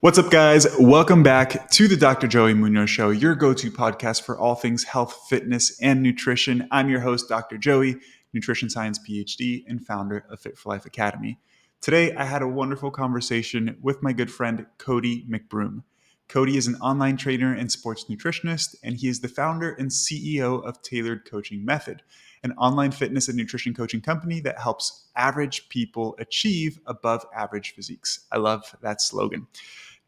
What's up, guys? Welcome back to the Dr. Joey Munoz Show, your go-to podcast for all things health, fitness, and nutrition. I'm your host, Dr. Joey, Nutrition Sciences Ph.D. and founder of Fit for Life Academy. Today, I had a wonderful conversation with my good friend, Cody Mcbroom. Cody is an online trainer and sports nutritionist, and he is the founder and CEO of Tailored Coaching Method, an online fitness and nutrition coaching company that helps average people achieve above average physiques. I love that slogan.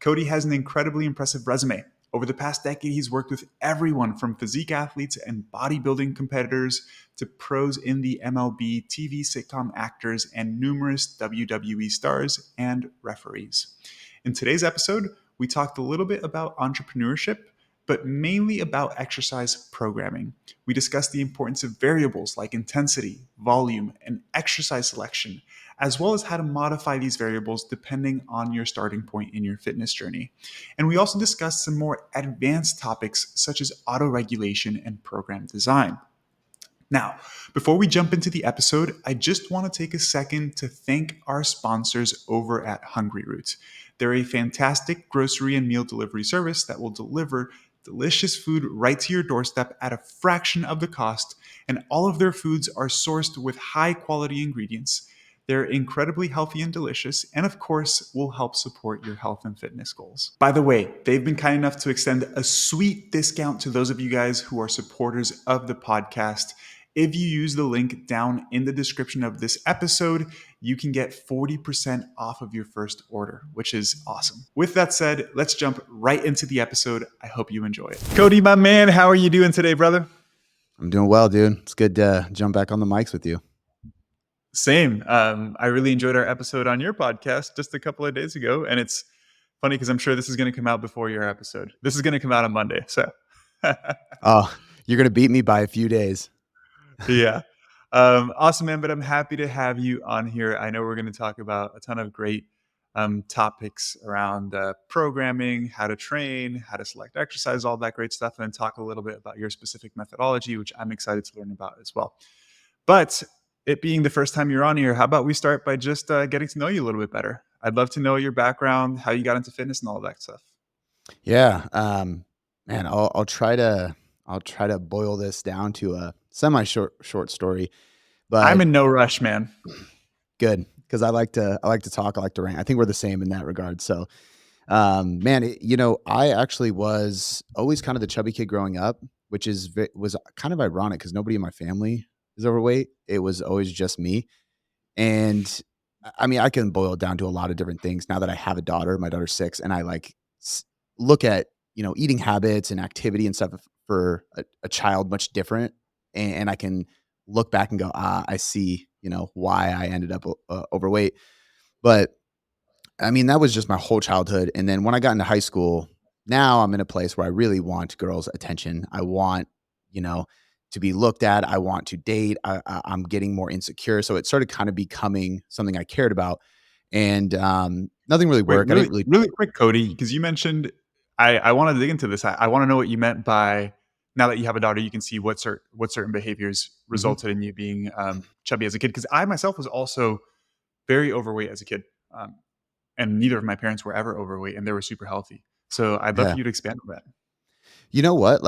Cody has an incredibly impressive resume. Over the past decade, he's worked with everyone from physique athletes and bodybuilding competitors to pros in the MLB, TV sitcom actors, and numerous WWE stars and referees. In today's episode, we talked a little bit about entrepreneurship, but mainly about exercise programming. We discussed the importance of variables like intensity, volume, and exercise selection, as well as how to modify these variables depending on your starting point in your fitness journey. And we also discussed some more advanced topics such as autoregulation and program design. Now, before we jump into the episode, I just want to take a second to thank our sponsors over at Hungry Roots. They're a fantastic grocery and meal delivery service that will deliver delicious food right to your doorstep at a fraction of the cost, and all of their foods are sourced with high quality ingredients. They're incredibly healthy and delicious, and of course, will help support your health and fitness goals. By the way, they've been kind enough to extend a sweet discount to those of you guys who are supporters of the podcast. If you use the link down in the description of this episode, you can get 40% off of your first order, which is awesome. With that said, let's jump right into the episode. I hope you enjoy it. Cody, my man, how are you doing today, brother? I'm doing well, dude. It's good to jump back on the mics with you. Same. I really enjoyed our episode on your podcast just a couple of days ago. And it's funny because I'm sure this is going to come out before your episode. This is going to come out on Monday. So, Oh, you're going to beat me by a few days. Yeah. Awesome, man. But I'm happy to have you on here. I know we're going to talk about a ton of great topics around programming, how to train, how to select exercise, all that great stuff, and then talk a little bit about your specific methodology, which I'm excited to learn about as well. But it being the first time you're on here, how about we start by just getting to know you a little bit better? I'd love to know your background, how you got into fitness, and all that stuff. Yeah, man, I'll try to boil this down to a semi short story, but I'm in no rush, man. good because I like to talk, I like to rant. I think we're the same in that regard. So, man, I actually was always kind of the chubby kid growing up, which was kind of ironic because nobody in my family is overweight. It was always just me. And I mean, I can boil it down to a lot of different things now that I have a daughter. My daughter's 6, and I look at, eating habits and activity and stuff for a child much different. And I can look back and go, I see, why I ended up overweight. But I mean, that was just my whole childhood. And then when I got into high school, now I'm in a place where I really want girls' attention. I want, to be looked at. I want to date. I'm getting more insecure. So it started kind of becoming something I cared about. And nothing really worked. I didn't really. Really quick, Cody, because you mentioned, I want to dig into this. I want to know what you meant by, now that you have a daughter, you can see what certain behaviors resulted in you being chubby as a kid. Because I myself was also very overweight as a kid. And neither of my parents were ever overweight, and they were super healthy. So I'd love Yeah. for you to expand on that. You know what?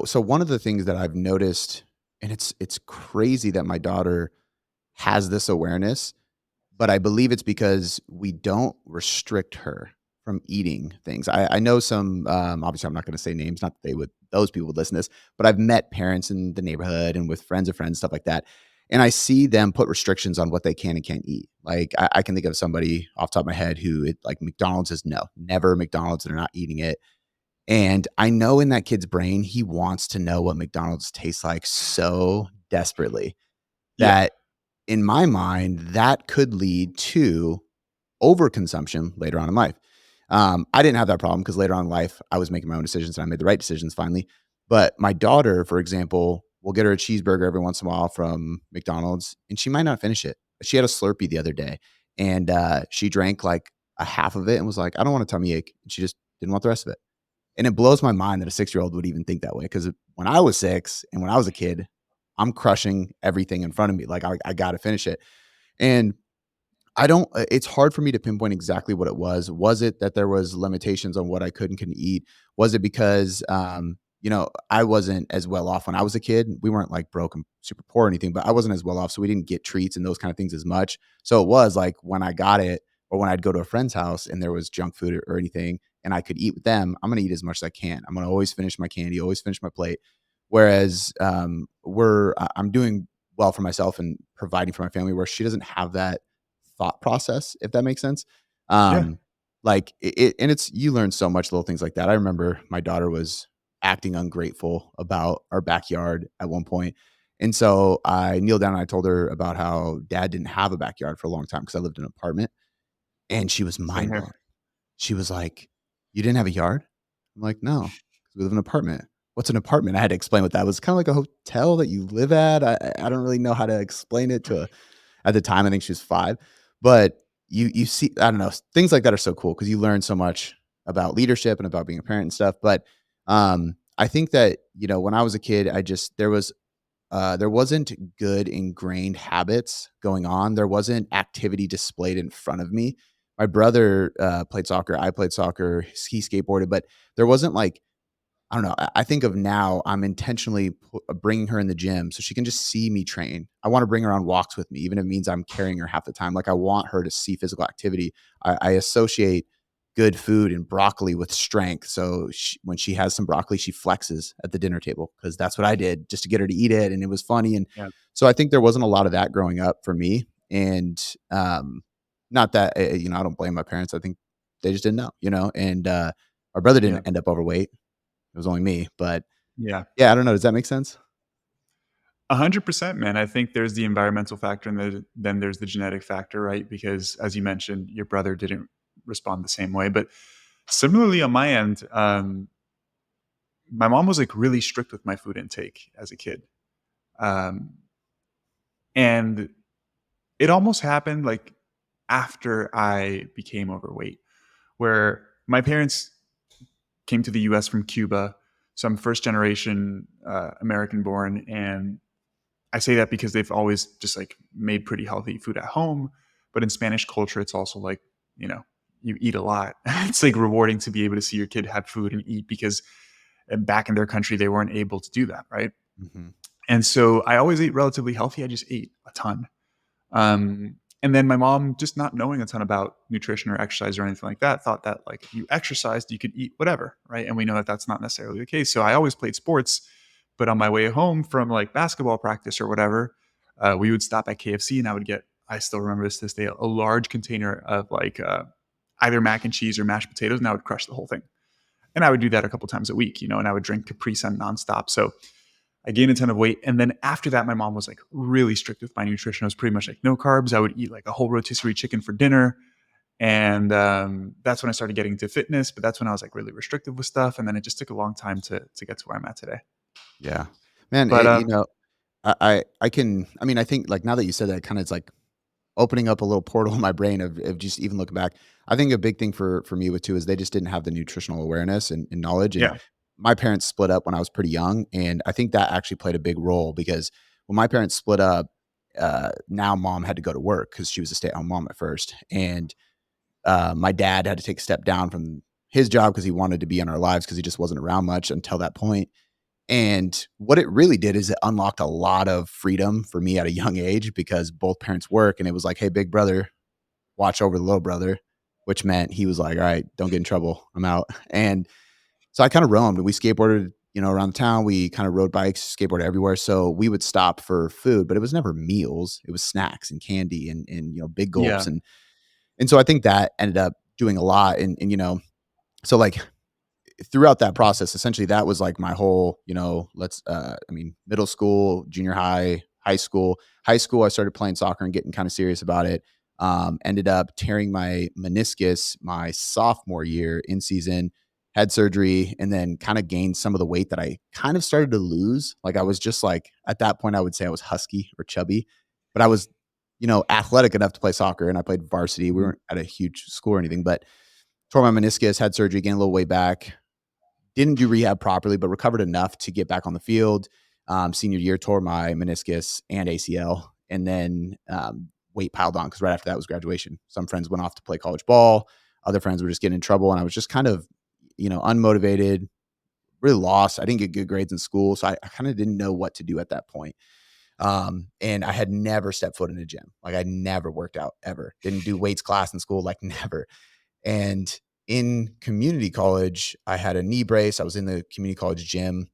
So one of the things that I've noticed, and it's crazy that my daughter has this awareness, but I believe it's because we don't restrict her from eating things. I know some, obviously I'm not going to say names, not that those people would listen to this, but I've met parents in the neighborhood and with friends of friends, stuff like that. And I see them put restrictions on what they can and can't eat. Like I can think of somebody off the top of my head who like McDonald's is no, never McDonald's, they're not eating it. And I know in that kid's brain, he wants to know what McDonald's tastes like so desperately that in my mind, that could lead to overconsumption later on in life. I didn't have that problem because later on in life, I was making my own decisions and I made the right decisions finally. But my daughter, for example, will get her a cheeseburger every once in a while from McDonald's and she might not finish it. She had a Slurpee the other day and she drank like a half of it and was like, I don't want a tummy ache. And she just didn't want the rest of it. And it blows my mind that a 6-year-old would even think that way. Because when I was 6 and when I was a kid, I'm crushing everything in front of me. Like I got to finish it. And I don't it's hard for me to pinpoint exactly what it was. Was it that there was limitations on what I could and couldn't eat? Was it because, I wasn't as well off when I was a kid? We weren't, like, broke and super poor or anything, but I wasn't as well off, so we didn't get treats and those kind of things as much. So it was, like, when I got it or when I'd go to a friend's house and there was junk food or anything and I could eat with them, I'm gonna eat as much as I can. I'm gonna always finish my candy, always finish my plate. Whereas, I'm doing well for myself and providing for my family where she doesn't have that thought process, if that makes sense. Yeah. Um, like and it's you learn so much little things like that. I remember my daughter was acting ungrateful about our backyard at one point. And so I kneeled down and I told her about how dad didn't have a backyard for a long time because I lived in an apartment. And she was Same mind here. blown. She was like, "You didn't have a yard?" I'm like, "No, 'cause we live in an apartment." "What's an apartment?" I had to explain what that was. Kinda like a hotel that you live at. I don't really know how to explain it to a at the time, I think she was 5, but you see I don't know, things like that are so cool because you learn so much about leadership and about being a parent and stuff, but, I think that, when I was a kid, I just there wasn't good ingrained habits going on. There wasn't activity displayed in front of me. My brother, played soccer, I played soccer, he skateboarded, but there wasn't like I don't know. I think of now, I'm intentionally bringing her in the gym so she can just see me train. I want to bring her on walks with me, even if it means I'm carrying her half the time. Like I want her to see physical activity. I associate good food and broccoli with strength. So when she has some broccoli, she flexes at the dinner table because that's what I did just to get her to eat it, and it was funny. And Yeah. so I think there wasn't a lot of that growing up for me. And not that I don't blame my parents. I think they just didn't know, And our brother Yeah. didn't end up overweight. It was only me, but Yeah. yeah, I don't know, does that make sense? 100%, man. I think there's the environmental factor and then there's the genetic factor, right? Because as you mentioned, your brother didn't respond the same way. But similarly on my end, my mom was like really strict with my food intake as a kid. Um, and it almost happened like after I became overweight, where my parents came to the US from Cuba. So I'm first generation American born. And I say that because they've always just like made pretty healthy food at home. But in Spanish culture, it's also like, you know, you eat a lot. It's like rewarding to be able to see your kid have food and eat because back in their country, they weren't able to do that. Right. Mhm. And so I always ate relatively healthy. I just ate a ton. And then my mom, just not knowing a ton about nutrition or exercise or anything like that, thought that like if you exercised, you could eat whatever, right? And we know that that's not necessarily the case. So I always played sports, but on my way home from like basketball practice or whatever, we would stop at KFC and I would get, I still remember this day, a large container of like either mac and cheese or mashed potatoes, and I would crush the whole thing. And I would do that a couple times a week, and I would drink Capri Sun nonstop. So I gained a ton of weight. And then after that, my mom was like really strict with my nutrition. I was pretty much like no carbs. I would eat like a whole rotisserie chicken for dinner. And that's when I started getting into fitness. But that's when I was like really restrictive with stuff. And then it just took a long time to get to where I'm at today. Yeah. Man, But I think, like, now that you said that, kinda it's like opening up a little portal in my brain of just even looking back. I think a big thing for me with too is they just didn't have the nutritional awareness and knowledge, and yeah, my parents split up when I was pretty young, and I think that actually played a big role because when my parents split up, now mom had to go to work because she was a stay-at-home mom at first, and, my dad had to take a step down from his job because he wanted to be in our lives because he just wasn't around much until that point. And what it really did is it unlocked a lot of freedom for me at a young age because both parents work and it was like, "Hey, big brother, watch over the little brother," which meant he was like, "All right, don't get in trouble. I'm out." And so I kind of roamed. We skateboarded, around town. We kind of rode bikes, skateboarded everywhere. So we would stop for food, but it was never meals. It was snacks and candy and big gulps. yeah, And so I think that ended up doing a lot. So like throughout that process, essentially that was like my whole, middle school, junior high, high school. High school, I started playing soccer and getting kind of serious about it. Ended up tearing my meniscus my sophomore year in season, had surgery, and then kind of gained some of the weight that I kind of started to lose. Like I was just like, at that point, I would say I was husky or chubby, but I was, athletic enough to play soccer and I played varsity. We mhm, weren't at a huge school or anything, but tore my meniscus, had surgery, gained a little weight back, didn't do rehab properly, but recovered enough to get back on the field. Senior year, tore my meniscus and ACL, and then weight piled on because right after that was graduation. Some friends went off to play college ball. Other friends were just getting in trouble. And I was just kind of, unmotivated, really lost. I didn't get good grades in school. So I kind of didn't know what to do at that point. And I had never stepped foot in a gym. Like I never worked out ever. Didn't do weights class in school, like never. And in community college, I had a knee brace. I was in the community college gym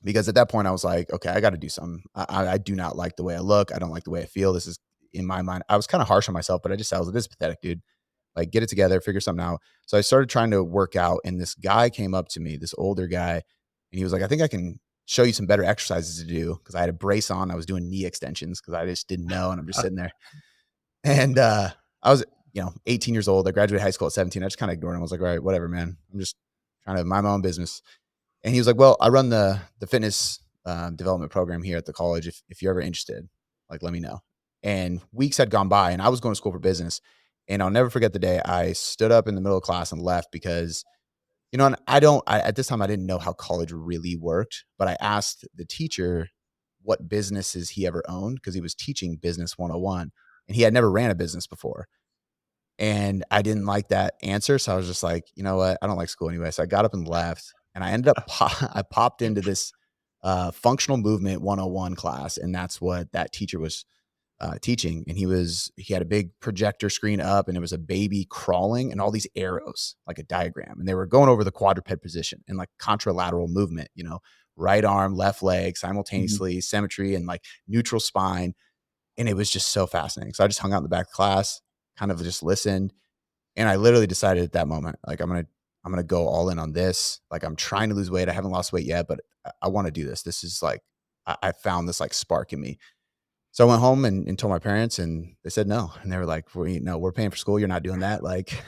because at that point I was like, okay, I got to do something. I do not like the way I look. I don't like the way I feel. This is in my mind. I was kind of harsh on myself, but I was like, this is pathetic, dude. Like, get it together, figure something out. So I started trying to work out, and this guy came up to me, this older guy, and he was like, I think I can show you some better exercises to do because I had a brace on. I was doing knee extensions because I just didn't know. And I'm just sitting there. And I was, 18 years old. I graduated high school at 17. I just kind of ignored him. I was like, all right, whatever, man. I'm just trying to mind my own business. And he was like, well, I run the fitness development program here at the college. If you're ever interested, like, let me know. And weeks had gone by and I was going to school for business. And I'll never forget the day I stood up in the middle of class and left because, and at this time, I didn't know how college really worked, but I asked the teacher what businesses he ever owned because he was teaching business 101 and he had never ran a business before. And I didn't like that answer. So I was just like, you know what? I don't like school anyway. So I got up and left. And I ended up, I popped into this functional movement 101 class. And that's what that teacher was teaching. And he had a big projector screen up and it was a baby crawling and all these arrows, like a diagram. And they were going over the quadruped position and like contralateral movement, right arm, left leg, Mhm. simultaneously, symmetry, and like neutral spine. And it was just so fascinating. So I just hung out in the back of class, kind of just listened. And I literally decided at that moment, like, I'm gonna go all in on this. Like, I'm trying to lose weight. I haven't lost weight yet, but I want to do this. This is like, I found this like spark in me. So I went home and told my parents, and they said no. And they were like, no, we're paying for school. You're not doing that. Like,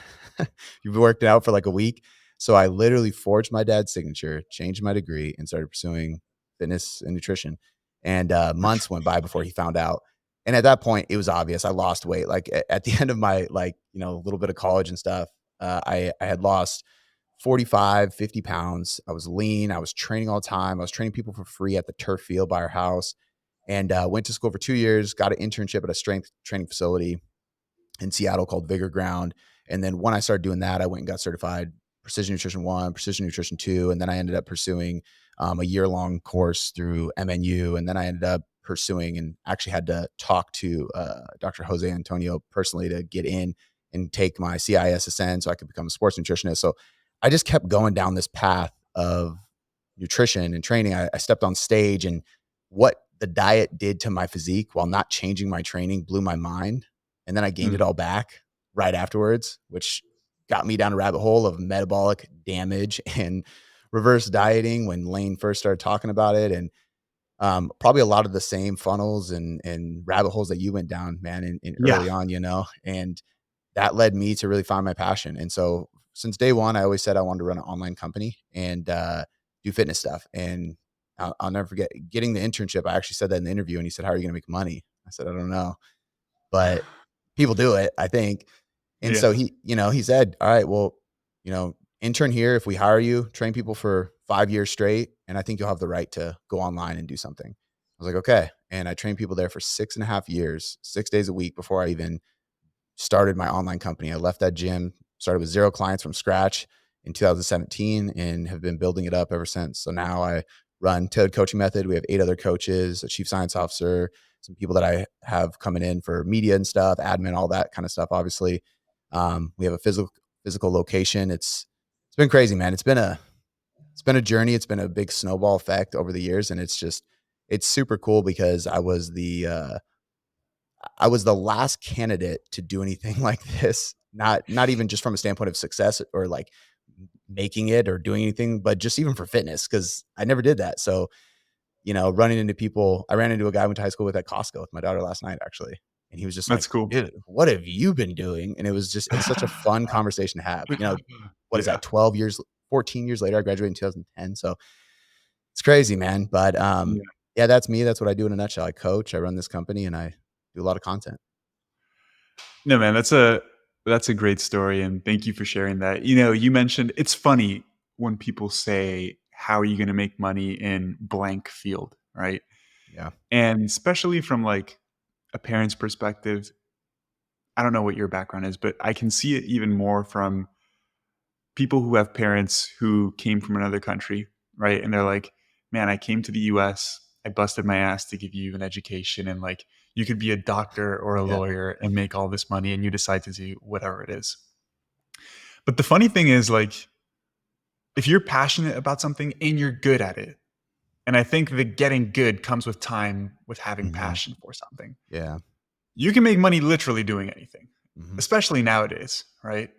you've worked it out for like a week. So I literally forged my dad's signature, changed my degree, and started pursuing fitness and nutrition. And months went by before he found out. And at that point, it was obvious. I lost weight. Like at the end of my little bit of college and stuff, I had lost 45, 50 pounds. I was lean. I was training all the time. I was training people for free at the turf field by our house and went to school for 2 years, got an internship at a strength training facility in Seattle called Vigor Ground. And then when I started doing that, I went and got certified Precision Nutrition 1, Precision Nutrition 2. And then I ended up pursuing a year-long course through MNU. And then I ended up pursuing and actually had to talk to Dr. Jose Antonio personally to get in and take my CISSN so I could become a sports nutritionist. So I just kept going down this path of nutrition and training. I stepped on stage and what the diet did to my physique while not changing my training blew my mind. And then I gained it Mm. all back right afterwards, which got me down a rabbit hole of metabolic damage and reverse dieting when Lane first started talking about it. And probably a lot of the same funnels and rabbit holes that you went down, man, in Yeah. early on, and that led me to really find my passion. And so since day one, I always said I wanted to run an online company and do fitness stuff. And I'll never forget getting the internship. I actually said that in the interview, and he said, "How are you going to make money?" I said, "I don't know, but people do it, I think." And Yeah. so he said, "All right, well, intern here. If we hire you, train people for 5 years straight, and I think you'll have the right to go online and do something." I was like, "Okay." And I trained people there for 6.5 years, 6 days a week before I even started my online company. I left that gym, started with 0 clients from scratch in 2017 and have been building it up ever since. So now I run Tailored Coaching Method. We have 8 other coaches, a chief science officer, some people that I have coming in for media and stuff, admin, all that kind of stuff. Obviously, we have a physical location. It's been crazy, man. It's been a journey. It's been a big snowball effect over the years, and it's super cool because I was the last candidate to do anything like this. Not even just from a standpoint of success or like making it or doing anything, but just even for fitness, because I never did that. So, running into people, I ran into a guy I went to high school with at Costco with my daughter last night, actually. And he was just like, That's cool. dude, what have you been doing? And it's such a fun conversation to have. What is Yeah. that? 12 years, 14 years later, I graduated in 2010. So it's crazy, man. But Yeah. yeah, that's me. That's what I do in a nutshell. I coach, I run this company, and I do a lot of content. No, man, that's a great story, and thank you for sharing that. You mentioned it's funny when people say, "How are you gonna make money in blank field?" Right? Yeah. And especially from, like, a parent's perspective, I don't know what your background is, but I can see it even more from people who have parents who came from another country, right? And they're like, man, I came to the US, I busted my ass to give you an education, and like you could be a doctor or a Yeah. lawyer and make all this money, and you decide to do whatever it is. But the funny thing is, like, if you're passionate about something and you're good at it, and I think the getting good comes with time, with having Hmm. passion for something, Yeah. you can make money literally doing anything, Hmm. especially nowadays, right?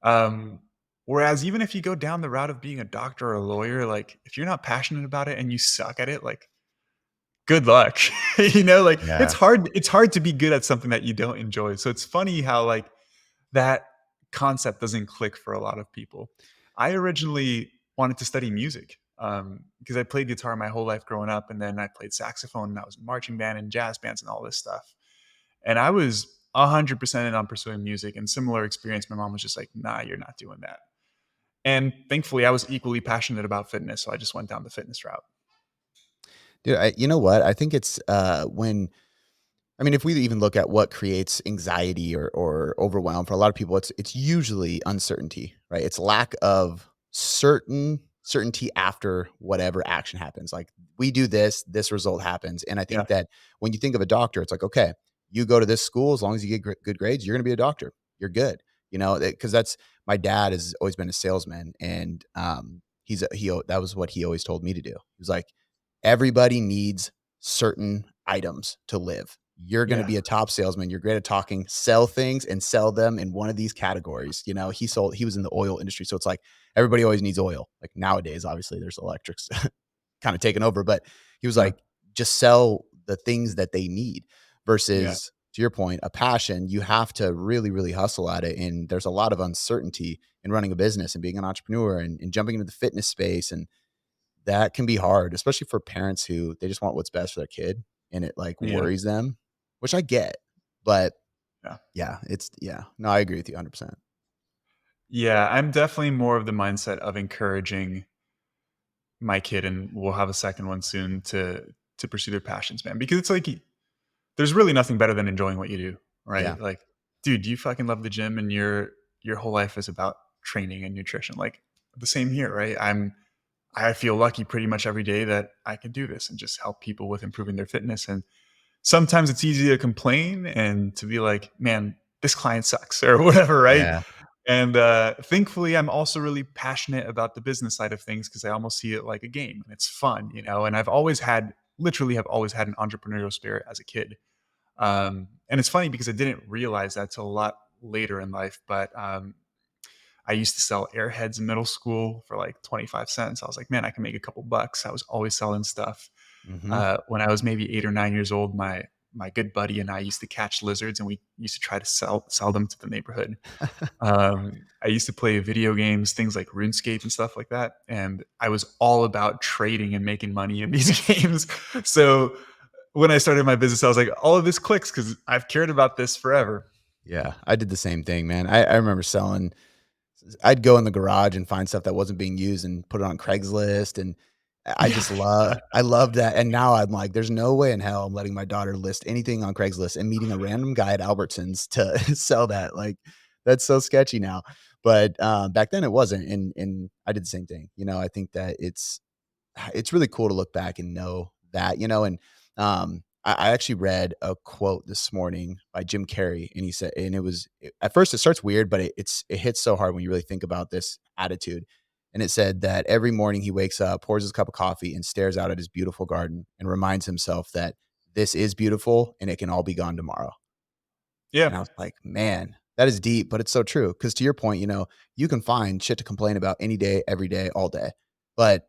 Um, Whereas even if you go down the route of being a doctor or a lawyer, like if you're not passionate about it and you suck at it, like good luck. Like Yeah. it's hard to be good at something that you don't enjoy. So it's funny how like that concept doesn't click for a lot of people. I originally wanted to study music because I played guitar my whole life growing up, and then I played saxophone, and I was in marching band and jazz bands and all this stuff. And I was 100% in on pursuing music, and similar experience. My mom was just like, "Nah, you're not doing that." And thankfully, I was equally passionate about fitness, so I just went down the fitness route. Dude, you know what? I think it's when I mean, if we even look at what creates anxiety or overwhelm for a lot of people, it's usually uncertainty, right? It's lack of certainty after whatever action happens. Like we do this, this result happens, and I Yeah, think that when you think of a doctor, it's like okay, you go to this school as long as you get good grades, you're going to be a doctor. You're good, because that's my dad has always been a salesman, and that was what he always told me to do. He was like, everybody needs certain items to live. You're going to yeah, be a top salesman. You're great at talking, sell things and sell them in one of these categories. He was in the oil industry. So it's like everybody always needs oil. Like nowadays, obviously there's electrics kind of taken over, but he was yeah, like, just sell the things that they need yeah, versus to your point, a passion. You have to really, really hustle at it. And there's a lot of uncertainty in running a business and being an entrepreneur and jumping into the fitness space. And that can be hard, especially for parents who they just want what's best for their kid and it like yeah, worries them, which I get. But yeah. yeah. No, I agree with you 100%. Yeah, I'm definitely more of the mindset of encouraging my kid, and we'll have a second one soon, to pursue their passions, man. Because it's like there's really nothing better than enjoying what you do, Yeah. right? Like, dude, you fucking love the gym, and your whole life is about training and nutrition. Like the same here, right? I feel lucky pretty much every day that I can do this and just help people with improving their fitness. And sometimes it's easy to complain and to be like, man, this client sucks or whatever, right? Yeah. And thankfully, I'm also really passionate about the business side of things because I almost see it like a game and it's fun, And I've always had, literally, have always had an entrepreneurial spirit as a kid. And it's funny because I didn't realize that till a lot later in life. But I used to sell airheads in middle school for like 25 cents. I was like, man, I can make a couple bucks. I was always selling stuff. Hmm. When I was maybe 8 or 9 years old, my good buddy and I used to catch lizards, and we used to try to sell them to the neighborhood. I used to play video games, things like RuneScape and stuff like that, and I was all about trading and making money in these games. So when I started my business, I was like, all of this clicks because I've cared about this forever. Yeah. I did the same thing, man. I remember I'd go in the garage and find stuff that wasn't being used and put it on Craigslist. And Yeah, I loved that. And now I'm like, there's no way in hell I'm letting my daughter list anything on Craigslist and meeting a random guy at Albertsons to sell that. Like, that's so sketchy now. But back then it wasn't. And I did the same thing. I think that it's really cool to look back and know that, and I actually read a quote this morning by Jim Carrey, and he said, and at first it starts weird, but it hits so hard when you really think about this attitude. And it said that every morning he wakes up, pours his cup of coffee, and stares out at his beautiful garden and reminds himself that this is beautiful and it can all be gone tomorrow. yeah, And I was like, man, that is deep, but it's so true. Because to your point, you can find shit to complain about any day, every day, all day, but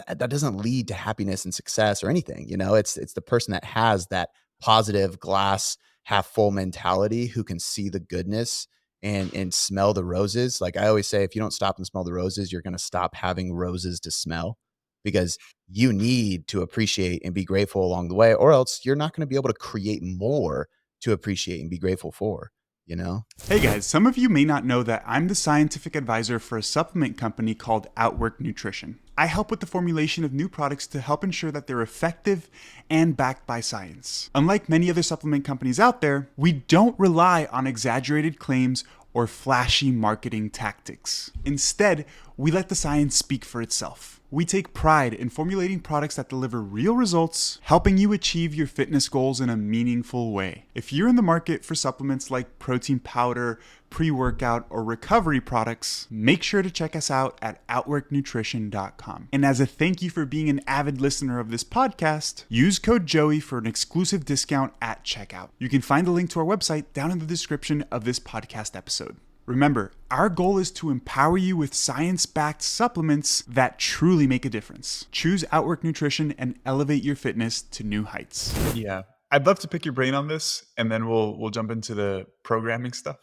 that doesn't lead to happiness and success or anything. It's the person that has that positive glass half full mentality who can see the goodness and smell the roses. Like I always say, if you don't stop and smell the roses, you're going to stop having roses to smell because you need to appreciate and be grateful along the way, or else you're not going to be able to create more to appreciate and be grateful for, you know? Hey guys, some of you may not know that I'm the scientific advisor for a supplement company called Outwork Nutrition. I help with the formulation of new products to help ensure that they're effective and backed by science. Unlike many other supplement companies out there, we don't rely on exaggerated claims or flashy marketing tactics. Instead, we let the science speak for itself. We take pride in formulating products that deliver real results, helping you achieve your fitness goals in a meaningful way. If you're in the market for supplements like protein powder, pre-workout, or recovery products, make sure to check us out at outworknutrition.com. And as a thank you for being an avid listener of this podcast, use code Joey for an exclusive discount at checkout. You can find the link to our website down in the description of this podcast episode. Remember, our goal is to empower you with science-backed supplements that truly make a difference. Choose Outwork Nutrition and elevate your fitness to new heights. Yeah, I'd love to pick your brain on this, and then we'll jump into the programming stuff.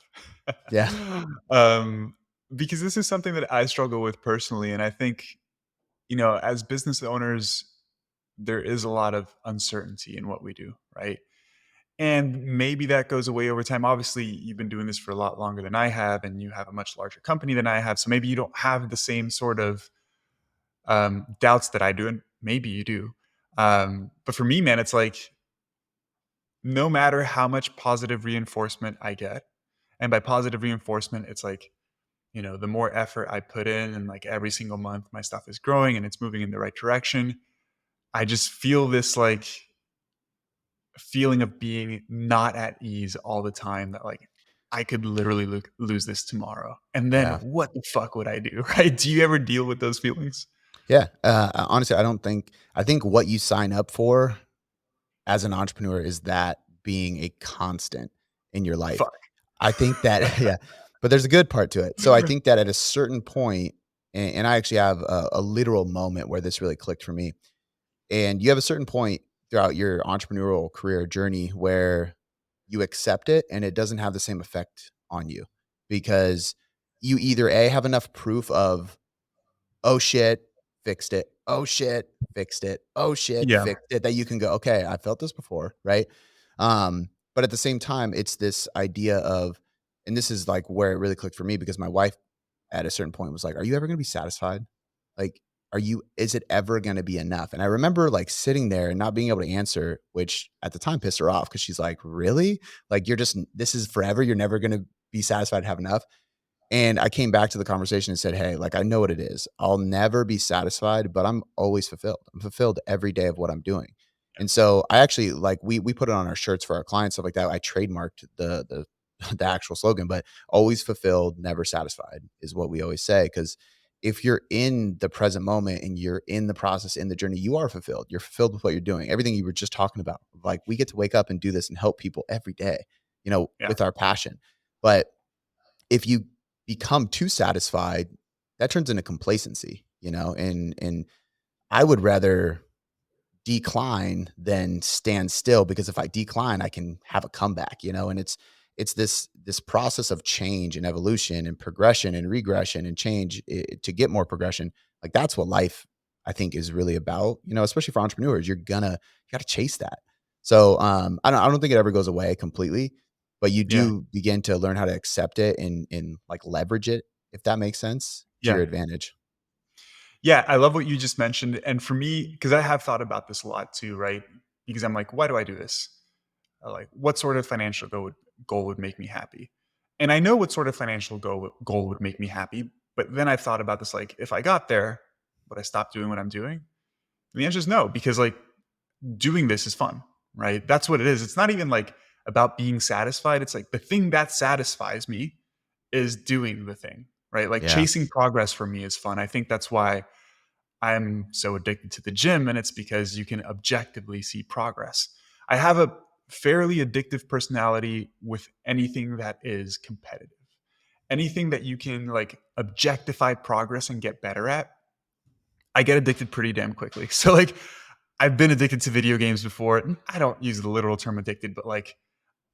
Yeah. Because this is something that I struggle with personally, and I think, as business owners, there is a lot of uncertainty in what we do, right? And maybe that goes away over time. Obviously, you've been doing this for a lot longer than I have, and you have a much larger company than I have. So maybe you don't have the same sort of doubts that I do, and maybe you do. But for me, man, it's like no matter how much positive reinforcement I get, and by positive reinforcement, it's like, the more effort I put in, and like every single month, my stuff is growing and it's moving in the right direction. I just feel this like feeling of being not at ease all the time, that like I could literally lose this tomorrow. And then Yeah. what the fuck would I do? Right? Do you ever deal with those feelings? Yeah. Honestly, I think what you sign up for as an entrepreneur is that being a constant in your life. Fuck. I think that, yeah, but there's a good part to it. So I think that at a certain point, and I actually have a literal moment where this really clicked for me. And you have a certain point throughout your entrepreneurial career journey where you accept it and it doesn't have the same effect on you because you either A, have enough proof of, oh shit, fixed it. Oh shit, fixed it. Oh shit, Yeah. fixed it. That you can go, okay, I felt this before, right? But at the same time, it's this idea of, and this is like where it really clicked for me because my wife at a certain point was like, are you ever going to be satisfied? Like, is it ever going to be enough? And I remember like sitting there and not being able to answer, which at the time pissed her off because she's like, really? Like, this is forever. You're never going to be satisfied to have enough. And I came back to the conversation and said, hey, like, I know what it is. I'll never be satisfied, but I'm always fulfilled. I'm fulfilled every day of what I'm doing. And so I actually like we put it on our shirts for our clients, stuff like that. I trademarked the the actual slogan, but always fulfilled, never satisfied is what we always say. Cause if you're in the present moment and you're in the process, in the journey, you are fulfilled. You're fulfilled with what you're doing. Everything you were just talking about. Like we get to wake up and do this and help people every day, Yeah. with our passion. But if you become too satisfied, that turns into complacency, and I would rather decline than stand still because if I decline, I can have a comeback, and it's this process of change and evolution and progression and regression and change to get more progression. Like that's what life I think is really about, especially for entrepreneurs. You got to chase that. So I don't think it ever goes away completely, but you Yeah. do begin to learn how to accept it and like leverage it, if that makes sense, to Yeah. your advantage. Yeah. I love what you just mentioned. And for me, because I have thought about this a lot too, right? Because I'm like, why do I do this? Like, what sort of financial goal would make me happy? And I know what sort of financial goal would make me happy. But then I've thought about this, like, if I got there, would I stop doing what I'm doing? And the answer is no, because like doing this is fun, right? That's what it is. It's not even like about being satisfied. It's like the thing that satisfies me is doing the thing, right? Like Yeah. chasing progress for me is fun. I think that's why I'm so addicted to the gym, and it's because you can objectively see progress. I have a fairly addictive personality with anything that is competitive. Anything that you can like objectify progress and get better at, I get addicted pretty damn quickly. So like I've been addicted to video games before. I don't use the literal term addicted, but like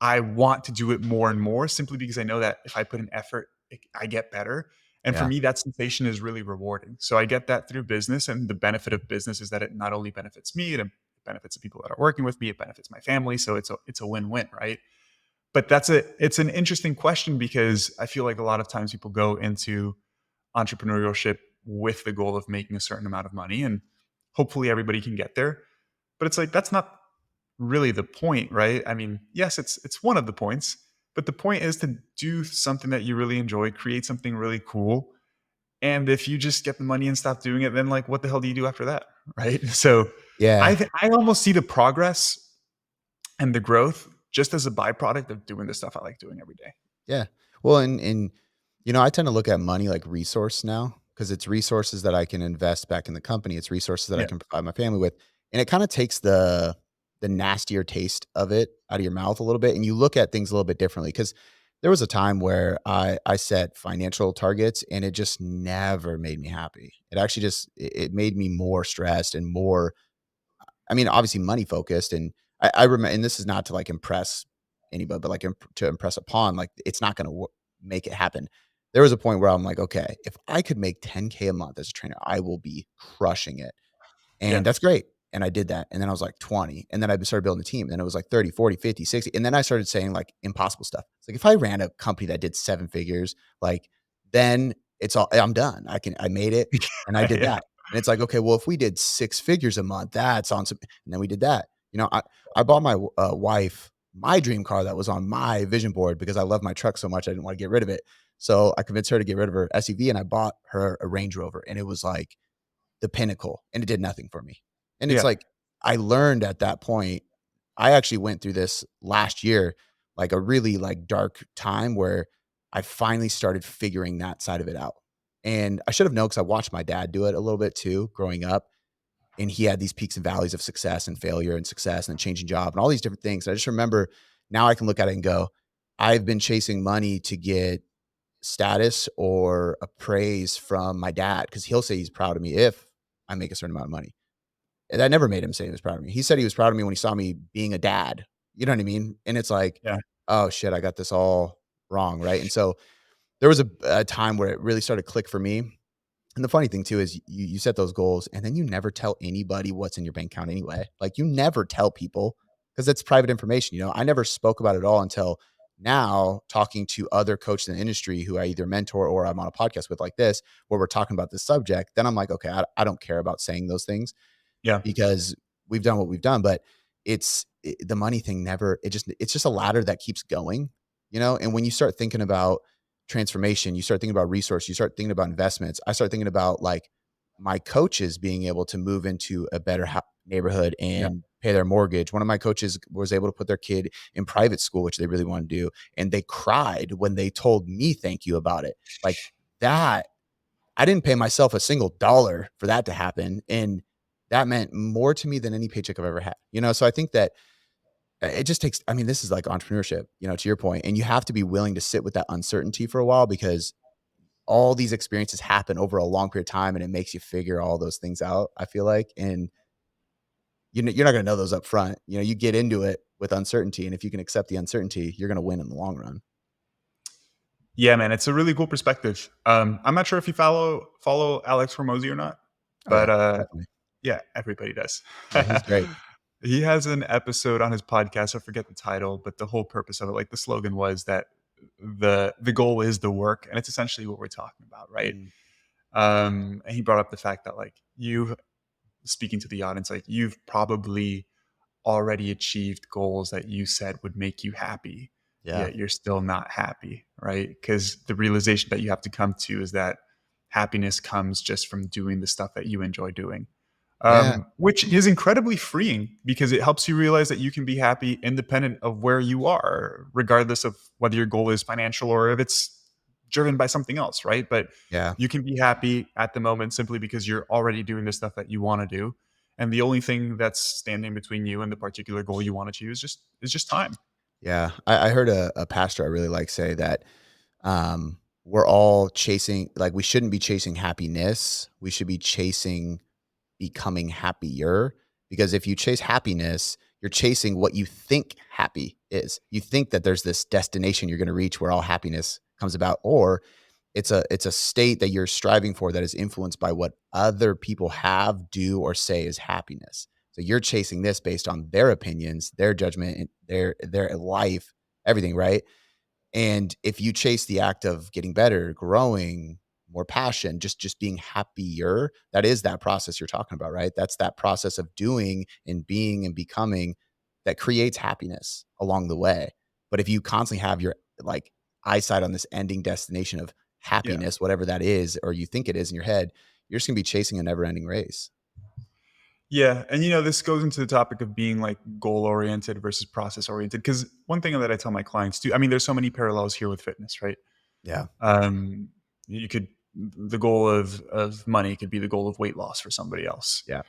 I want to do it more and more simply because I know that if I put an effort, I get better. And for Yeah. me, that sensation is really rewarding. So I get that through business. And the benefit of business is that it not only benefits me, it benefits the people that are working with me, it benefits my family. So it's a win-win, right? But it's an interesting question because I feel like a lot of times people go into entrepreneurship with the goal of making a certain amount of money, and hopefully everybody can get there. But it's like that's not really the point, right? I mean, yes, it's one of the points, but the point is to do something that you really enjoy, create something really cool. And if you just get the money and stop doing it, then like what the hell do you do after that, right? So Yeah. I almost see the progress and the growth just as a byproduct of doing the stuff I like doing every day. Yeah. Well, and I tend to look at money like resource now because it's resources that I can invest back in the company. It's resources that I Yeah, can provide my family with, and it kind of takes the nastier taste of it out of your mouth a little bit, and you look at things a little bit differently. Because there was a time where I set financial targets, and it just never made me happy. It actually just it made me more stressed and more, I mean, obviously money focused. And I remember, and this is not to like impress anybody, but like to impress upon, like it's not going to make it happen. There was a point where I'm like, okay, if I could make 10K a month as a trainer, I will be crushing it. yeah, And that's great. And I did that. And then I was like 20. And then I started building a team. And it was like 30, 40, 50, 60. And then I started saying like impossible stuff. It's like if I ran a company that did 7 figures, like then I'm done. I made it and I did yeah, that. And it's like, okay, well, if we did 6 figures a month, that's on some, and then we did that. I bought my wife my dream car that was on my vision board because I love my truck so much. I didn't want to get rid of it. So I convinced her to get rid of her SUV and I bought her a Range Rover. And it was like, the pinnacle, and it did nothing for me. And it's yeah, like, I learned at that point, I actually went through this last year, like a really like dark time where I finally started figuring that side of it out. And I should have known because I watched my dad do it a little bit too growing up. And he had these peaks and valleys of success and failure and success and changing job and all these different things. I just remember now I can look at it and go, I've been chasing money to get status or a praise from my dad because he'll say he's proud of me if I make a certain amount of money. And that never made him say he was proud of me. He said he was proud of me when he saw me being a dad. You know what I mean? And it's like, yeah, oh shit, I got this all wrong, right? And so there was a time where it really started to click for me. And the funny thing too is you set those goals and then you never tell anybody what's in your bank account anyway. Like you never tell people because it's private information. I never spoke about it all until now talking to other coaches in the industry who I either mentor or I'm on a podcast with like this, where we're talking about this subject. Then I'm like, okay, I don't care about saying those things yeah, because we've done what we've done, but the money thing never, it's just a ladder that keeps going. And when you start thinking about transformation, you start thinking about resource, you start thinking about investments. I start thinking about like my coaches being able to move into a better neighborhood yeah, and pay their mortgage. One of my coaches was able to put their kid in private school, which they really want to do. And they cried when they told me thank you about it. Like that, I didn't pay myself a single dollar for that to happen. And that meant more to me than any paycheck I've ever had. So I think that it just takes, I mean, this is like entrepreneurship, to your point, and you have to be willing to sit with that uncertainty for a while because all these experiences happen over a long period of time and it makes you figure all those things out, I feel like. And you're not going to know those up front. You get into it with uncertainty. And if you can accept the uncertainty, you're going to win in the long run. yeah, man. It's a really cool perspective. I'm not sure if you follow Alex Hormozy or not, Oh, but yeah, definitely. yeah, everybody does. Yeah, he's great. He has an episode on his podcast. I forget the title, but the whole purpose of it, like the slogan was that the goal is the work, and it's essentially what we're talking about, right? Mm, And he brought up the fact that like you, speaking to the audience, like you've probably already achieved goals that you said would make you happy, yeah. yet you're still not happy, right? Because the realization that you have to come to is that happiness comes just from doing the stuff that you enjoy doing, Yeah. which is incredibly freeing because it helps you realize that you can be happy independent of where you are, regardless of whether your goal is financial or if it's driven by something else, right? But Yeah. you can be happy at the moment simply because you're already doing the stuff that you want to do. And the only thing that's standing between you and the particular goal you want to achieve is just time. Yeah. I heard a pastor I really like say that we're all chasing, like, we shouldn't be chasing happiness. We should be chasing becoming happier. Because if you chase happiness, you're chasing what you think happy is. You think that there's this destination you're going to reach where all happiness comes about, or it's a state that you're striving for that is influenced by what other people have, do, or say is happiness. So you're chasing this based on their opinions, their judgment, and their life, everything, right? And if you chase the act of getting better, growing, more passion, just being happier. That is that process you're talking about, right? That's that process of doing and being and becoming that creates happiness along the way. But if you constantly have your like eyesight on this ending destination of Yeah. happiness, whatever that is, or you think it is in your head, you're just gonna be chasing a never ending race. Yeah. And, this goes into the topic of being like goal oriented versus process oriented. Because one thing that I tell my clients too, I mean, there's so many parallels here with fitness, right? Yeah. Um, you could, the goal of money could be the goal of weight loss for somebody else. Yeah.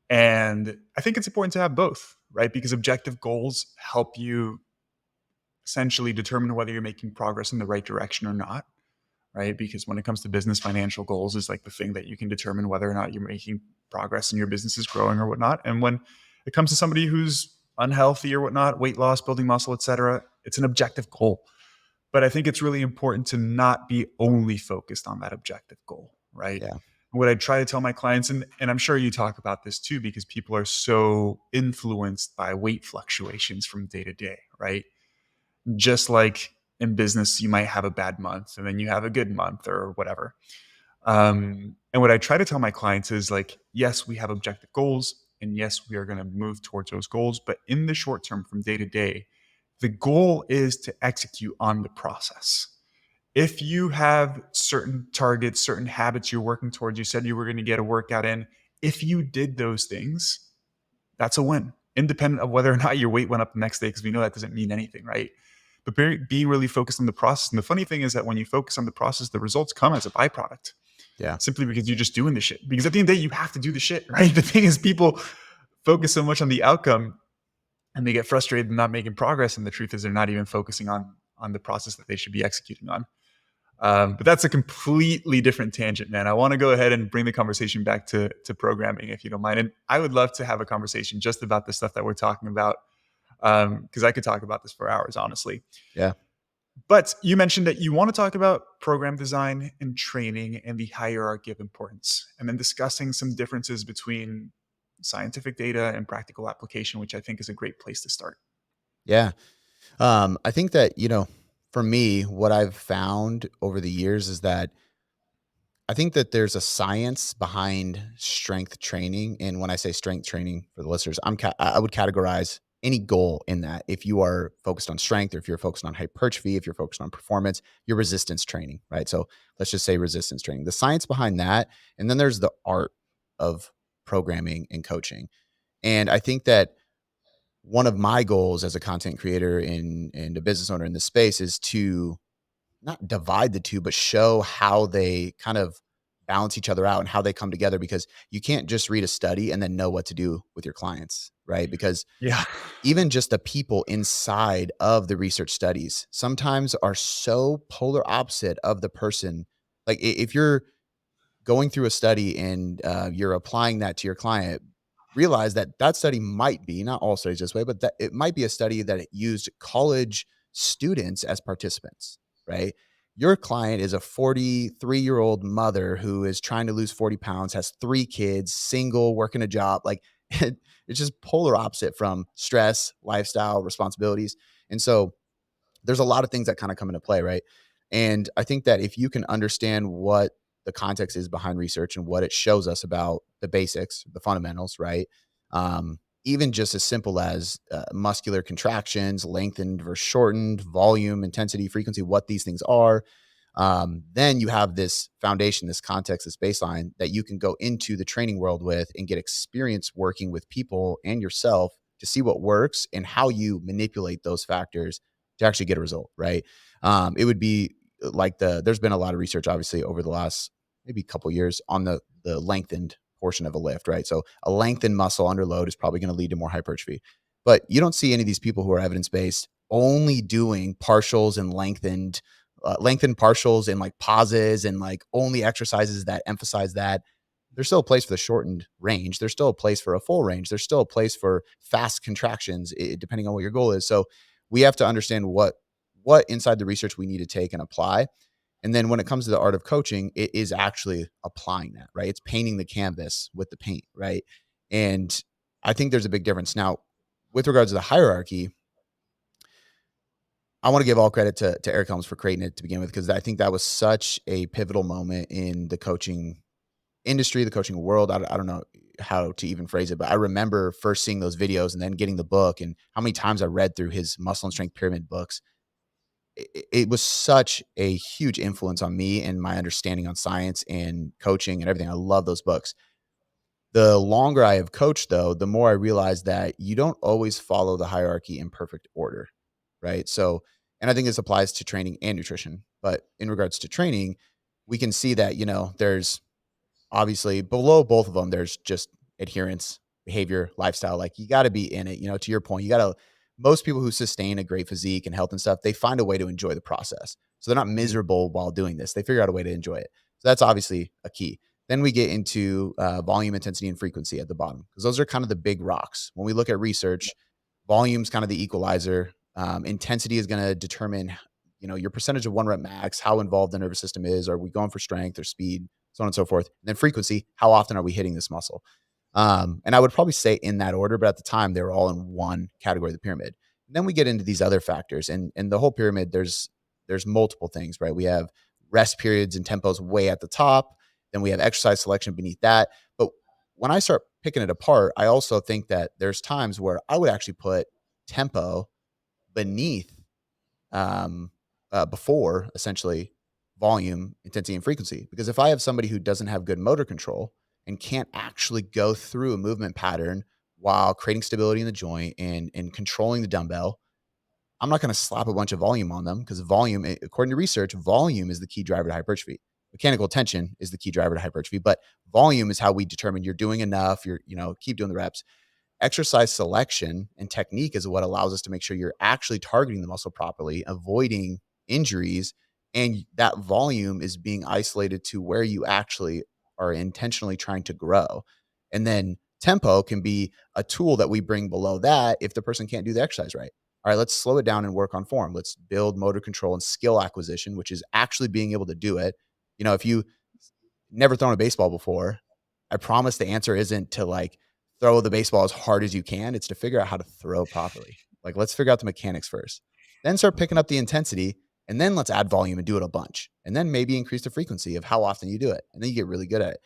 And I think it's important to have both, right? Because objective goals help you essentially determine whether you're making progress in the right direction or not, right? Because when it comes to business, financial goals is like the thing that you can determine whether or not you're making progress and your business is growing or whatnot. And when it comes to somebody who's unhealthy or whatnot, weight loss, building muscle, etc., it's an objective goal. But I think it's really important to not be only focused on that objective goal, right? Yeah. What I try to tell my clients, and I'm sure you talk about this too, because people are so influenced by weight fluctuations from day to day, right? Just like in business, you might have a bad month and then you have a good month or whatever. And what I try to tell my clients is like, yes, we have objective goals, and yes, we are going to move towards those goals. But in the short term, from day to day, the goal is to execute on the process. If you have certain targets, certain habits you're working towards, you said you were going to get a workout in. If you did those things, that's a win, independent of whether or not your weight went up the next day, because we know that doesn't mean anything, right? But being really focused on the process. And the funny thing is that when you focus on the process, the results come as a byproduct, Yeah. simply because you're just doing the shit. Because at the end of the day, you have to do the shit, right? The thing is, people focus so much on the outcome and they get frustrated and not making progress. And the truth is, they're not even focusing on the process that they should be executing on. But that's a completely different tangent, man. I want to go ahead and bring the conversation back to programming, if you don't mind. And I would love to have a conversation just about the stuff that we're talking about, because I could talk about this for hours, honestly. Yeah. But you mentioned that you want to talk about program design and training and the hierarchy of importance, and then discussing some differences between scientific data and practical application, which I think is a great place to start. Yeah. I think that, for me, what I've found over the years is that I think that there's a science behind strength training. And when I say strength training for the listeners, I would categorize any goal in that. If you are focused on strength, or if you're focused on hypertrophy, if you're focused on performance, your resistance training, right? So let's just say resistance training, the science behind that. And then there's the art of programming and coaching. And I think that one of my goals as a content creator and a business owner in this space is to not divide the two, but show how they kind of balance each other out and how they come together, because you can't just read a study and then know what to do with your clients, right? Because Yeah. even just the people inside of the research studies sometimes are so polar opposite of the person. Like if you're going through a study and you're applying that to your client, realize that that study might be, not all studies this way, but that it might be a study that it used college students as participants, right? Your client is a 43-year-old mother who is trying to lose 40 pounds, has 3 kids, single, working a job. Like it's just polar opposite from stress, lifestyle, responsibilities. And so there's a lot of things that kind of come into play, right? And I think that if you can understand what the context is behind research and what it shows us about the basics, the fundamentals, right? Even just as simple as muscular contractions, lengthened versus shortened, volume, intensity, frequency, what these things are. Then you have this foundation, this context, this baseline that you can go into the training world with and get experience working with people and yourself to see what works and how you manipulate those factors to actually get a result, right? It would be like there's been a lot of research, obviously, over the last maybe couple years on the lengthened portion of a lift, right? So a lengthened muscle under load is probably going to lead to more hypertrophy. But you don't see any of these people who are evidence-based only doing partials and lengthened partials and like pauses and like only exercises that emphasize that. There's still a place for the shortened range. There's still a place for a full range. There's still a place for fast contractions, depending on what your goal is. So we have to understand what inside the research we need to take and apply. And then when it comes to the art of coaching, it is actually applying that, right? It's painting the canvas with the paint, right? And I think there's a big difference. Now, with regards to the hierarchy, I want to give all credit to Eric Helms for creating it to begin with, because I think that was such a pivotal moment in the coaching industry, the coaching world. I don't know how to even phrase it, but I remember first seeing those videos and then getting the book, and how many times I read through his Muscle and Strength Pyramid books. It was such a huge influence on me and my understanding on science and coaching and everything. I love those books. The longer I have coached, though, the more I realize that you don't always follow the hierarchy in perfect order, right? So, and I think this applies to training and nutrition. But in regards to training, we can see that, there's obviously below both of them, there's just adherence, behavior, lifestyle. Like, you got to be in it. To your point, most people who sustain a great physique and health and stuff, they find a way to enjoy the process. So they're not Mhm. miserable while doing this. They figure out a way to enjoy it. So that's obviously a key. Then we get into volume, intensity, and frequency at the bottom, because those are kind of the big rocks. When we look at research, volume's kind of the equalizer. Intensity is going to determine, your percentage of one rep max, how involved the nervous system is. Are we going for strength or speed, so on and so forth? And then frequency, how often are we hitting this muscle? And I would probably say in that order, but at the time they were all in one category of the pyramid. And then we get into these other factors, and the whole pyramid, there's multiple things, right? We have rest periods and tempos way at the top. Then we have exercise selection beneath that. But when I start picking it apart, I also think that there's times where I would actually put tempo beneath, um, before essentially volume, intensity, and frequency. Because if I have somebody who doesn't have good motor control and can't actually go through a movement pattern while creating stability in the joint and controlling the dumbbell, I'm not going to slap a bunch of volume on them, because volume, according to research, volume is the key driver to hypertrophy. Mechanical tension is the key driver to hypertrophy, but volume is how we determine you're doing enough. Keep doing the reps. Exercise selection and technique is what allows us to make sure you're actually targeting the muscle properly, avoiding injuries, and that volume is being isolated to where you actually are intentionally trying to grow. And then tempo can be a tool that we bring below that if the person can't do the exercise right. All right, let's slow it down and work on form. Let's build motor control and skill acquisition, which is actually being able to do it. If you never thrown a baseball before, I promise the answer isn't to like throw the baseball as hard as you can. It's to figure out how to throw properly. Like, let's figure out the mechanics first, then start picking up the intensity, and then let's add volume and do it a bunch. And then maybe increase the frequency of how often you do it. And then you get really good at it.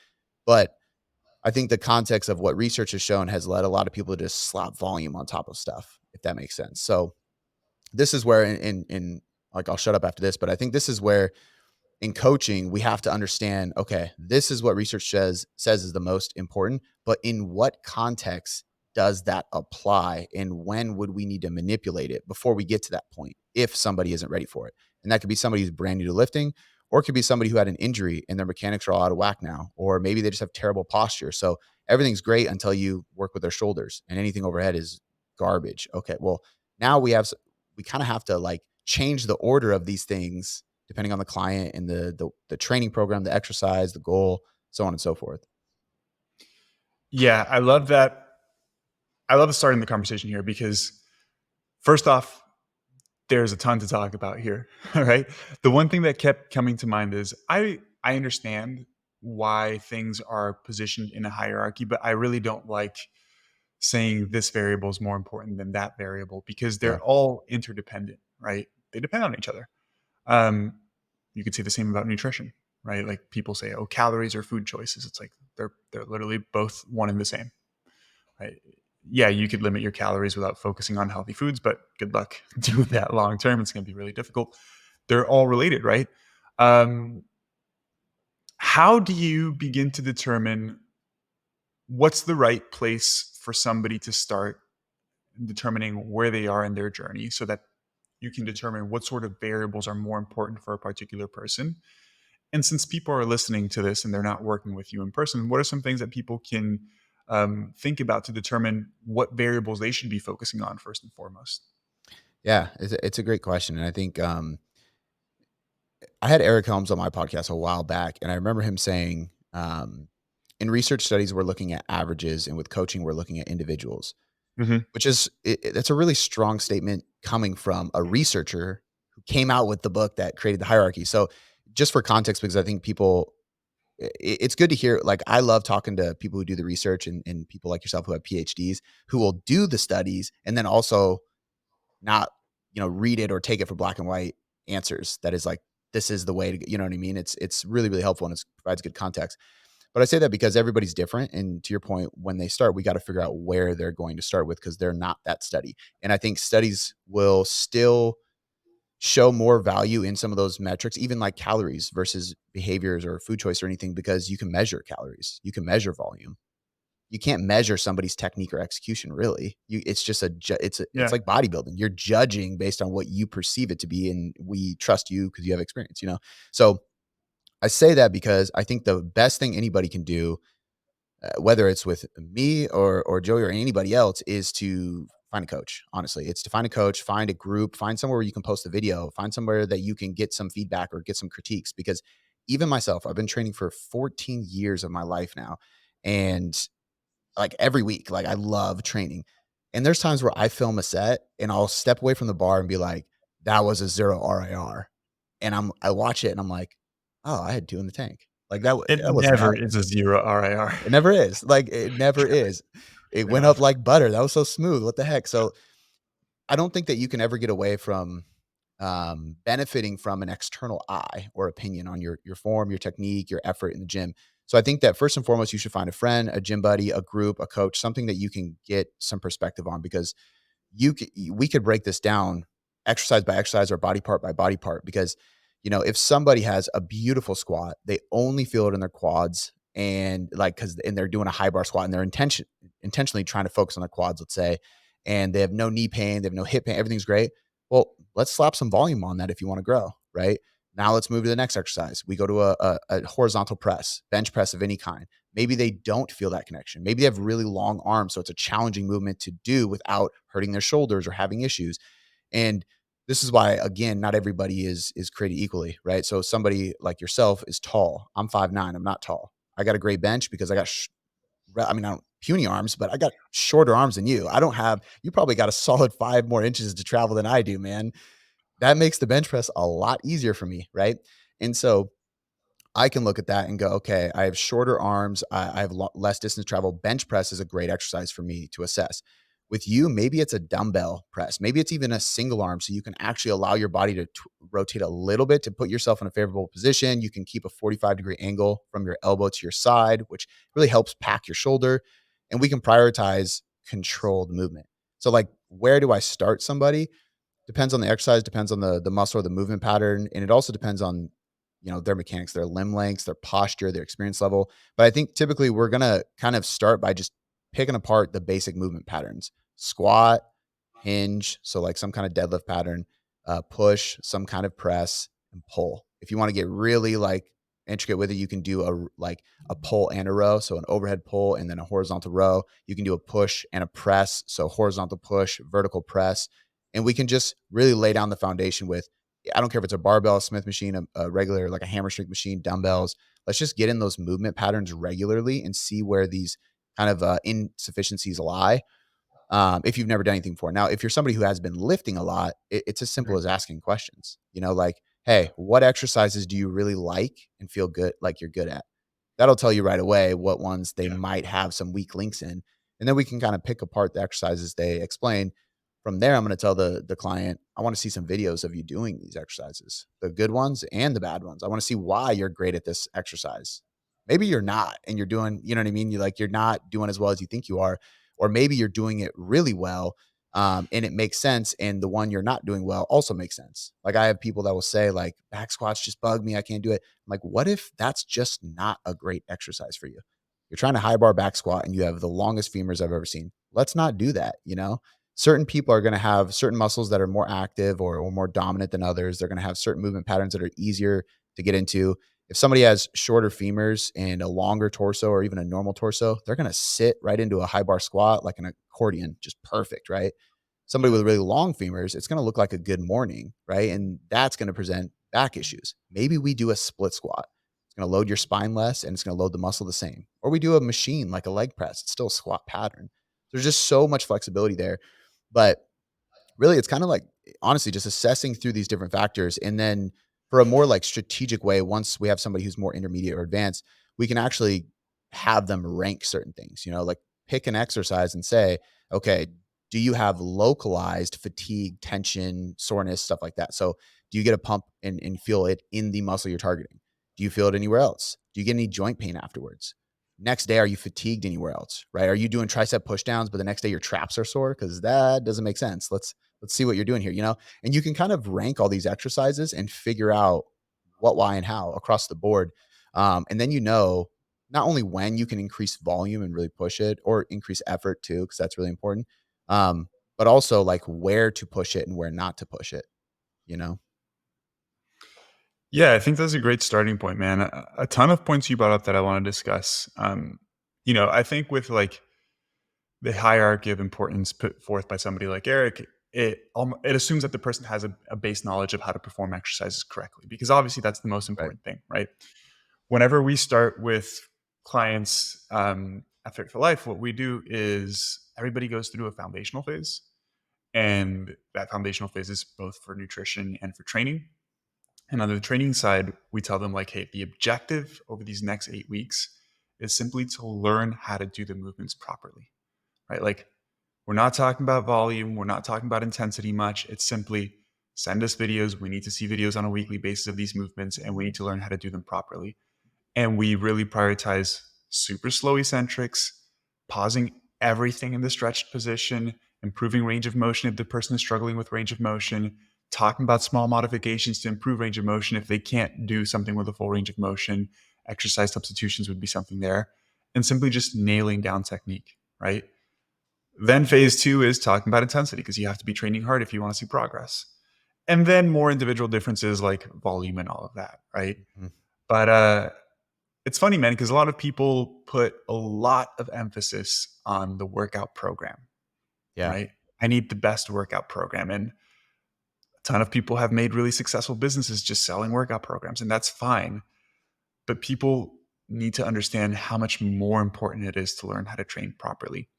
But I think the context of what research has shown has led a lot of people to just slap volume on top of stuff, if that makes sense. So this is where in like, I'll shut up after this, but I think this is where in coaching, we have to understand, okay, this is what research says is the most important, but in what context does that apply? And when would we need to manipulate it before we get to that point if somebody isn't ready for it? And that could be somebody who's brand new to lifting, or it could be somebody who had an injury and their mechanics are all out of whack now, or maybe they just have terrible posture. So everything's great until you work with their shoulders, and anything overhead is garbage. Okay, well, now we kind of have to like change the order of these things depending on the client and the training program, the exercise, the goal, so on and so forth. Yeah, I love that. I love starting the conversation here because first off, there's a ton to talk about here. All right. The one thing that kept coming to mind is I understand why things are positioned in a hierarchy, but I really don't like saying this variable is more important than that variable because Yeah. they're all interdependent, right? They depend on each other. Um, you could say the same about nutrition, right? Like people say, "Oh, calories are food choices." It's like they're literally both one and the same, right? Yeah, you could limit your calories without focusing on healthy foods, but good luck doing that long term. It's going to be really difficult. They're all related, right? Um, how do you begin to determine what's the right place for somebody to start determining where they are in their journey so that you can determine what sort of variables are more important for a particular person? And since people are listening to this and they're not working with you in person, what are some things that people can think about to determine what variables they should be focusing on first and foremost? Yeah, it's a great question, and I think I had Eric Helms on my podcast a while back, and I remember him saying, in research studies, we're looking at averages, and with coaching, we're looking at individuals, Hmm. which is that's a really strong statement coming from a researcher who came out with the book that created the hierarchy. So, just for context, because I think people it's good to hear. Like, I love talking to people who do the research, and people like yourself who have PhDs who will do the studies and then also not. read it or take it for black and white answers. That is like, this is the way to, you know what I mean? It's really, really helpful, and it provides good context. But I say that because everybody's different. And to your point, when they start, we got to figure out where they're going to start with, because they're not that study. And I think studies will still show more value in some of those metrics, even like calories versus behaviors or food choice or anything, because you can measure calories, you can measure volume. You can't measure somebody's technique or execution, really. It's just it's Yeah. like bodybuilding. You're judging based on what you perceive it to be, and we trust you because you have experience. So I say that because I think the best thing anybody can do, whether it's with me or Joey or anybody else, is to find a coach. Honestly, it's to find a coach, find a group, find somewhere where you can post a video, find somewhere that you can get some feedback or get some critiques. Because even myself, I've been training for 14 years of my life now, and like every week, like I love training. And there's times where I film a set and I'll step away from the bar and be like, that was a 0 RIR. And I watch it and I'm like, oh, I had 2 in the tank. Like It that was never nuts. is a 0 RIR. It never is. Like, it never is. It went Yeah. up like butter. That was so smooth. What the heck? So I don't think that you can ever get away from benefiting from an external eye or opinion on your form, your technique, your effort in the gym. So I think that first and foremost, you should find a friend, a gym buddy, a group, a coach, something that you can get some perspective on, because we could break this down exercise by exercise or body part by body part. Because if somebody has a beautiful squat, they only feel it in their quads, and like, and they're doing a high bar squat and they're intentionally trying to focus on their quads, let's say, and they have no knee pain, they have no hip pain, everything's great. Well, let's slap some volume on that if you want to grow, right? Now let's move to the next exercise. We go to a horizontal press, bench press of any kind. Maybe they don't feel that connection. Maybe they have really long arms, so it's a challenging movement to do without hurting their shoulders or having issues. And this is why, again, not everybody is created equally, right? So somebody like yourself is tall. I'm 5'9". I'm not tall. I got a great bench because I got, I mean, I don't puny arms, but I got shorter arms than you. I don't have, you probably got a solid 5 more inches to travel than I do, man. That makes the bench press a lot easier for me, right? And so I can look at that and go, okay, I have shorter arms. I have less distance travel. Bench press is a great exercise for me to assess. With you, maybe it's a dumbbell press. Maybe it's even a single arm. So you can actually allow your body to rotate a little bit to put yourself in a favorable position. You can keep a 45-degree angle from your elbow to your side, which really helps pack your shoulder. And we can prioritize controlled movement. So, like, where do I start somebody? Depends on the exercise, depends on the muscle or the movement pattern, and it also depends on, their mechanics, their limb lengths, their posture, their experience level. But I think typically we're gonna kind of start by just picking apart the basic movement patterns. Squat, hinge, so like some kind of deadlift pattern, push, some kind of press, and pull. If you want to get really like intricate with it, you can do a pull and a row, so an overhead pull and then a horizontal row. You can do a push and a press, so horizontal push, vertical press, and we can just really lay down the foundation with. I don't care if it's a barbell, a Smith machine, a regular like a hammer strength machine, dumbbells. Let's just get in those movement patterns regularly and see where these kind of insufficiencies lie, if you've never done anything before. Now, if you're somebody who has been lifting a lot, it's as simple Mhm. as asking questions. Like, hey, what exercises do you really like and feel good, like you're good at? That'll tell you right away what ones they Yeah. might have some weak links in. And then we can kind of pick apart the exercises they explain. From there, I'm going to tell the client, I want to see some videos of you doing these exercises, the good ones and the bad ones. I want to see why you're great at this exercise. Maybe you're not, and you're doing, you know what I mean? You're not doing as well as you think you are, or maybe you're doing it really well, and it makes sense. And the one you're not doing well also makes sense. Like, I have people that will say like, back squats just bug me, I can't do it. I'm like, what if that's just not a great exercise for you? You're trying to high bar back squat and you have the longest femurs I've ever seen. Let's not do that. Certain people are going to have certain muscles that are more active or more dominant than others. They're going to have certain movement patterns that are easier to get into. If somebody has shorter femurs and a longer torso or even a normal torso, they're going to sit right into a high bar squat like an accordion, just perfect, right? Somebody Yeah. with really long femurs, it's going to look like a good morning, right? And that's going to present back issues. Maybe we do a split squat. It's going to load your spine less and it's going to load the muscle the same. Or we do a machine like a leg press. It's still a squat pattern. There's just so much flexibility there. But really, it's kind of like, honestly, just assessing through these different factors. And then for a more like strategic way, once we have somebody who's more intermediate or advanced, we can actually have them rank certain things, like pick an exercise and say, okay, do you have localized fatigue, tension, soreness, stuff like that? So do you get a pump and feel it in the muscle you're targeting? Do you feel it anywhere else? Do you get any joint pain afterwards? Next day, are you fatigued anywhere else? Right? Are you doing tricep push downs, but the next day your traps are sore? Because that doesn't make sense. Let's see what you're doing here. And you can kind of rank all these exercises and figure out what, why, and how across the board. And then not only when you can increase volume and really push it, or increase effort too, because that's really important. But also like where to push it and where not to push it, you know? Yeah, I think that's a great starting point, man. A ton of points you brought up that I want to discuss. I think with like the hierarchy of importance put forth by somebody like Eric, it assumes that the person has a base knowledge of how to perform exercises correctly, because obviously that's the most Right. important thing, right? Whenever we start with clients at Fit for Life, what we do is everybody goes through a foundational phase, and that foundational phase is both for nutrition and for training. And on the training side, we tell them like, hey, the objective over these next 8 weeks is simply to learn how to do the movements properly, right? Like, we're not talking about volume. We're not talking about intensity much. It's simply send us videos. We need to see videos on a weekly basis of these movements, and we need to learn how to do them properly. And we really prioritize super slow eccentrics, pausing everything in the stretched position, improving range of motion if the person is struggling with range of motion, talking about small modifications to improve range of motion if they can't do something with a full range of motion. Exercise substitutions would be something there, and simply just nailing down technique, right? Then phase two is talking about intensity, because you have to be training hard if you want to see progress. And then more individual differences like volume and all of that, right? Mhm. But it's funny, man, because a lot of people put a lot of emphasis on the workout program, Yeah. right? I need the best workout program. And a ton of people have made really successful businesses just selling workout programs, and that's fine. But people need to understand how much more important it is to learn how to train properly.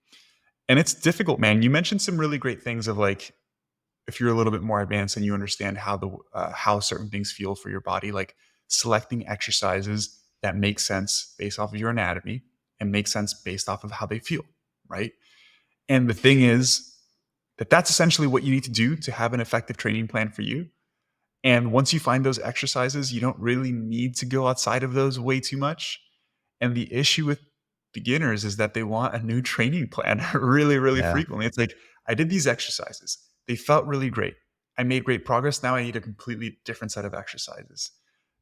And it's difficult, man. You mentioned some really great things of like, if you're a little bit more advanced and you understand how certain things feel for your body, like selecting exercises that make sense based off of your anatomy and make sense based off of how they feel, right? And the thing is that that's essentially what you need to do to have an effective training plan for you. And once you find those exercises, you don't really need to go outside of those way too much. And the issue with beginners is that they want a new training plan really, really Yeah. frequently. It's like, I did these exercises, they felt really great. I made great progress. Now I need a completely different set of exercises.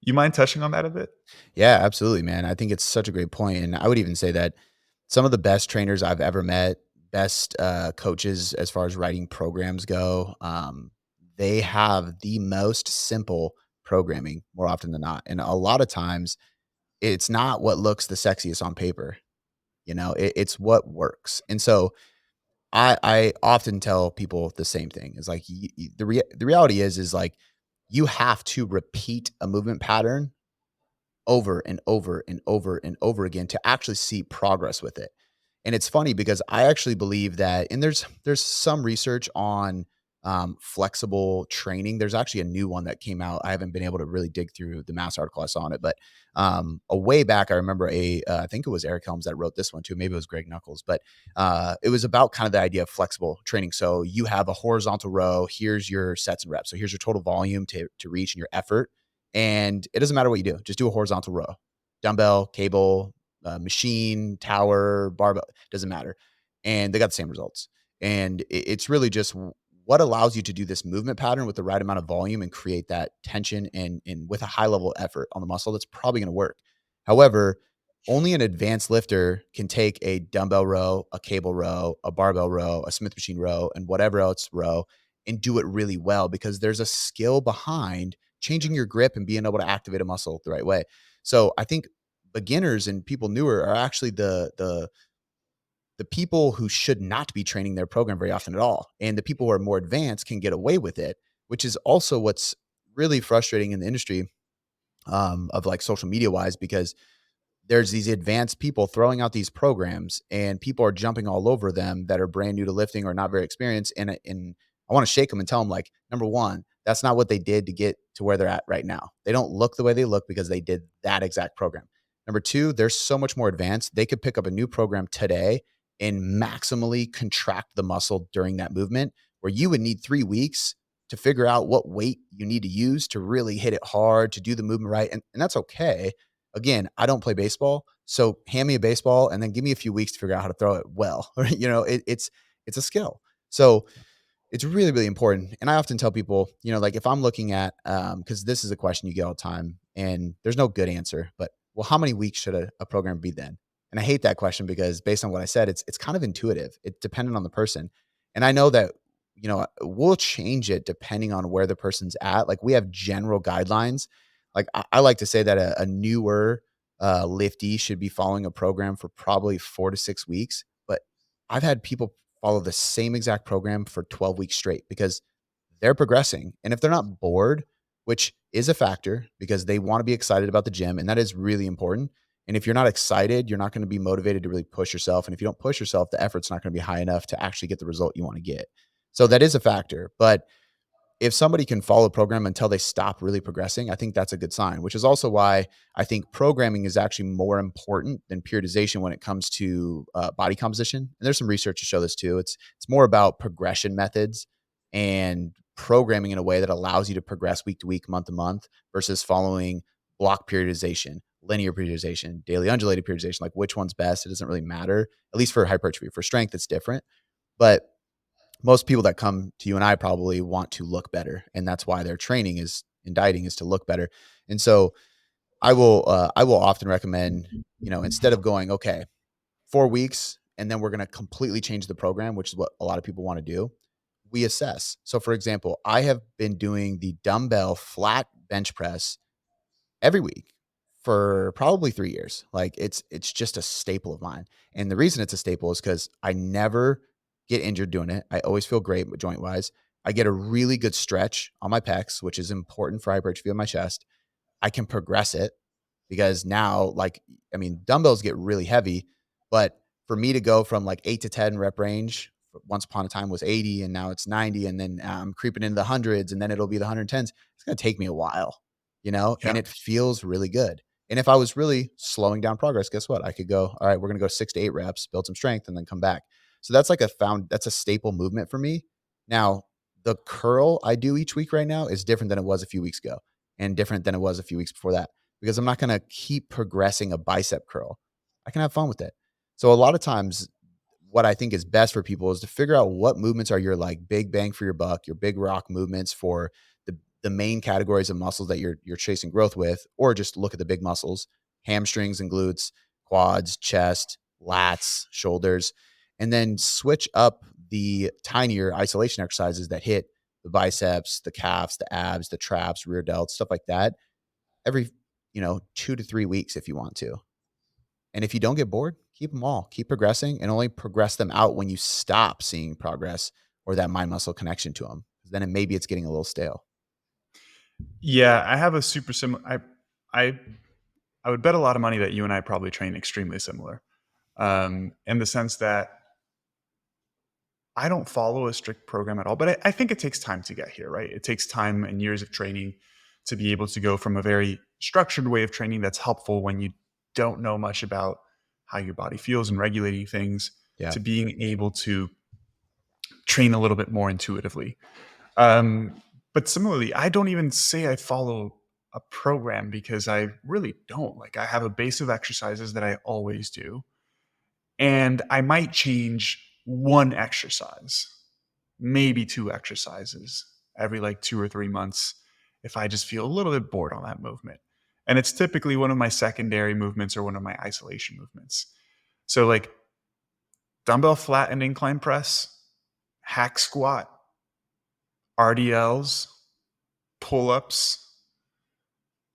You mind touching on that a bit? Yeah, absolutely, man. I think it's such a great point. And I would even say that some of the best trainers I've ever met, best coaches as far as writing programs go, they have the most simple programming more often than not. And a lot of times it's not what looks the sexiest on paper. It's what works. And so I often tell people the same thing. Is like the reality is like you have to repeat a movement pattern over and over and over and over again to actually see progress with it. And it's funny because I actually believe that, and there's some research on flexible training. There's actually a new one that came out. I haven't been able to really dig through the mass article I saw on it, but a way back, I remember I think it was Eric Helms that wrote this one too. Maybe it was Greg Knuckles, but it was about kind of the idea of flexible training. So you have a horizontal row. Here's your sets and reps. So here's your total volume to reach and your effort. And it doesn't matter what you do. Just do a horizontal row, dumbbell, cable, machine, tower, barbell, doesn't matter. And they got the same results. And it's really just what allows you to do this movement pattern with the right amount of volume and create that tension and with a high level of effort on the muscle that's probably going to work. However, only an advanced lifter can take a dumbbell row, a cable row, a barbell row, a Smith machine row, and whatever else row and do it really well because there's a skill behind changing your grip and being able to activate a muscle the right way. So I think beginners and people newer are actually the people who should not be training their program very often at all. And the people who are more advanced can get away with it, which is also what's really frustrating in the industry of like social media wise, because there's these advanced people throwing out these programs and people are jumping all over them that are brand new to lifting or not very experienced. And I want to shake them and tell them like, number one, that's not what they did to get to where they're at right now. They don't look the way they look because they did that exact program. Number two, they're so much more advanced. They could pick up a new program today and maximally contract the muscle during that movement, where you would need 3 weeks to figure out what weight you need to use to really hit it hard, to do the movement right. And that's okay. Again, I don't play baseball. So hand me a baseball and then give me a few weeks to figure out how to throw it well. It's a skill. So it's really, really important. And I often tell people, like if I'm looking at, because this is a question you get all the time and there's no good answer, but well, how many weeks should a program be then? And I hate that question because based on what I said, it's kind of intuitive. It's dependent on the person. And I know that, we'll change it depending on where the person's at. Like we have general guidelines. Like I like to say that a newer lifty should be following a program for probably 4 to 6 weeks. But I've had people follow the same exact program for 12 weeks straight because they're progressing. And if they're not bored, which is a factor because they want to be excited about the gym, and that is really important. And if you're not excited, you're not going to be motivated to really push yourself. And if you don't push yourself, the effort's not going to be high enough to actually get the result you want to get. So that is a factor. But if somebody can follow a program until they stop really progressing, I think that's a good sign, which is also why I think programming is actually more important than periodization when it comes to body composition. And there's some research to show this too. It's more about progression methods and programming in a way that allows you to progress week to week, month to month, versus following block periodization, linear periodization, daily undulated periodization. Like which one's best? It doesn't really matter. At least for hypertrophy. For strength, it's different. But most people that come to you and I probably want to look better, and that's why their training is in dieting is to look better. And so I will often recommend, instead of going, okay, 4 weeks and then we're going to completely change the program, which is what a lot of people want to do, we assess. So for example, I have been doing the dumbbell flat bench press every week for probably 3 years. Like it's just a staple of mine. And the reason it's a staple is cuz I never get injured doing it. I always feel great joint wise. I get a really good stretch on my pecs, which is important for hypertrophy of my chest. I can progress it because now, like, I mean, dumbbells get really heavy, but for me to go from like 8 to 10 rep range, once upon a time was 80 and now it's 90. And then I'm creeping into the hundreds and then it'll be the 110s. It's going to take me a while, and Yeah. it feels really good. And if I was really slowing down progress, guess what? I could go, all right, we're going to go 6 to 8 reps, build some strength and then come back. So that's like that's a staple movement for me. Now, the curl I do each week right now is different than it was a few weeks ago and different than it was a few weeks before that because I'm not going to keep progressing a bicep curl. I can have fun with it. So a lot of times what I think is best for people is to figure out what movements are your like big bang for your buck, your big rock movements for the main categories of muscles that you're chasing growth with, or just look at the big muscles, hamstrings and glutes, quads, chest, lats, shoulders, and then switch up the tinier isolation exercises that hit the biceps, the calves, the abs, the traps, rear delts, stuff like that every, 2 to 3 weeks if you want to. And if you don't get bored, keep them all. Keep progressing and only progress them out when you stop seeing progress or that mind muscle connection to them. Then maybe it's getting a little stale. Yeah, I have a super similar. I I would bet a lot of money that you and I probably train extremely similar, in the sense that I don't follow a strict program at all. But I think it takes time to get here, right? It takes time and years of training to be able to go from a very structured way of training that's helpful when you don't know much about how your body feels and regulating things Yeah. to being able to train a little bit more intuitively. But similarly, I don't even say I follow a program because I really don't. Like I have a base of exercises that I always do, and I might change one exercise, maybe two exercises every like 2 or 3 months if I just feel a little bit bored on that movement. And it's typically one of my secondary movements or one of my isolation movements. So like dumbbell flat and incline press, hack squat, RDLs, pull-ups,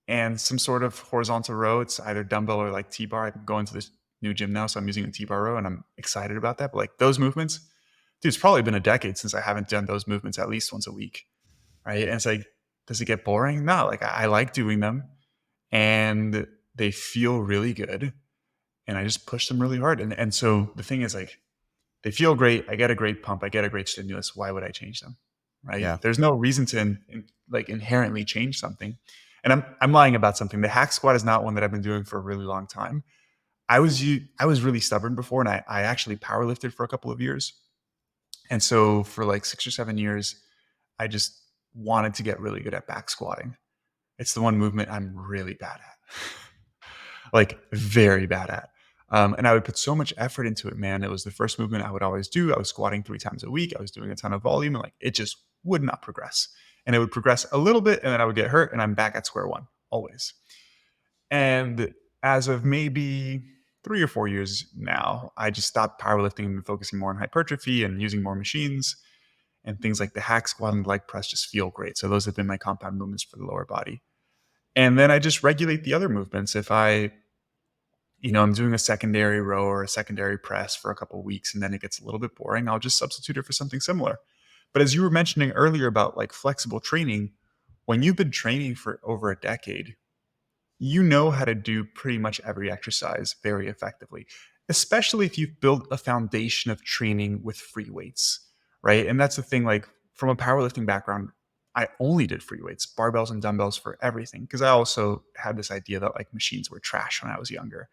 and some sort of horizontal row. It's either dumbbell or like T-bar. I'm going to this new gym now, so I'm using a T-bar row, and I'm excited about that. But like those movements, dude, it's probably been a decade since I haven't done those movements at least once a week, right? And it's like, does it get boring? No, like I like doing them, and they feel really good, and I just push them really hard. And so the thing is like, they feel great. I get a great pump. I get a great stimulus. Why would I change them? Right? Yeah. There's no reason to like inherently change something. And I'm lying about something. The hack squat is not one that I've been doing for a really long time. I was really stubborn before, and I actually powerlifted for a couple of years. And so for like 6 or 7 years, I just wanted to get really good at back squatting. It's the one movement I'm really bad at, like very bad at. And I would put so much effort into it, man. It was the first movement I would always do. I was squatting 3 times a week. I was doing a ton of volume, and like it just would not progress. And it would progress a little bit, and then I would get hurt, and I'm back at square one always. And as of maybe 3 or 4 years now, I just stopped powerlifting and focusing more on hypertrophy and using more machines, and things like the hack squat and the leg press just feel great. So those have been my compound movements for the lower body. And then I just regulate the other movements. If I'm doing a secondary row or a secondary press for a couple of weeks and then it gets a little bit boring, I'll just substitute it for something similar. But as you were mentioning earlier about like flexible training, when you've been training for over a decade, you know how to do pretty much every exercise very effectively, especially if you've built a foundation of training with free weights, right? And that's the thing, like from a powerlifting background, I only did free weights, barbells and dumbbells for everything, because I also had this idea that like machines were trash when I was younger.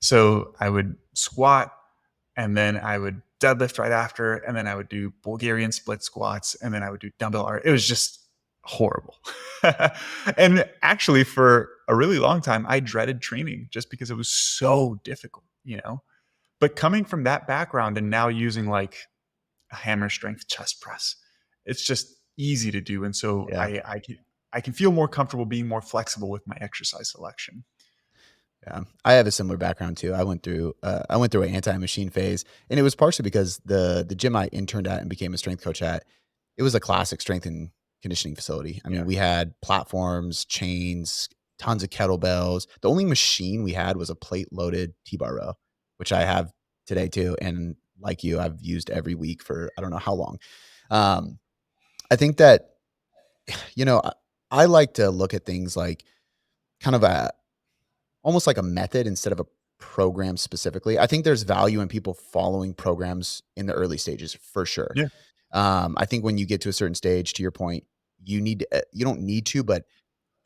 So I would squat and then I would deadlift right after, and then I would do Bulgarian split squats, and then I would do dumbbell art. It was just horrible. And actually, for a really long time, I dreaded training just because it was so difficult. But coming from that background and now using like a hammer strength chest press, it's just easy to do, and so Yeah. I can feel more comfortable being more flexible with my exercise selection. Yeah, I have a similar background too. I went through an anti-machine phase, and it was partially because the gym I interned at and became a strength coach at, it was a classic strength and conditioning facility. I mean, Yeah, we had platforms, chains, tons of kettlebells. The only machine we had was a plate loaded T-bar row, which I have today too. And like you, I've used every week for I don't know how long. Um, I think that you know I like to look at things like kind of a almost like a method instead of a program specifically. I think there's value in people following programs in the early stages for sure. yeah, I think when you get to a certain stage, to your point, you don't need to, but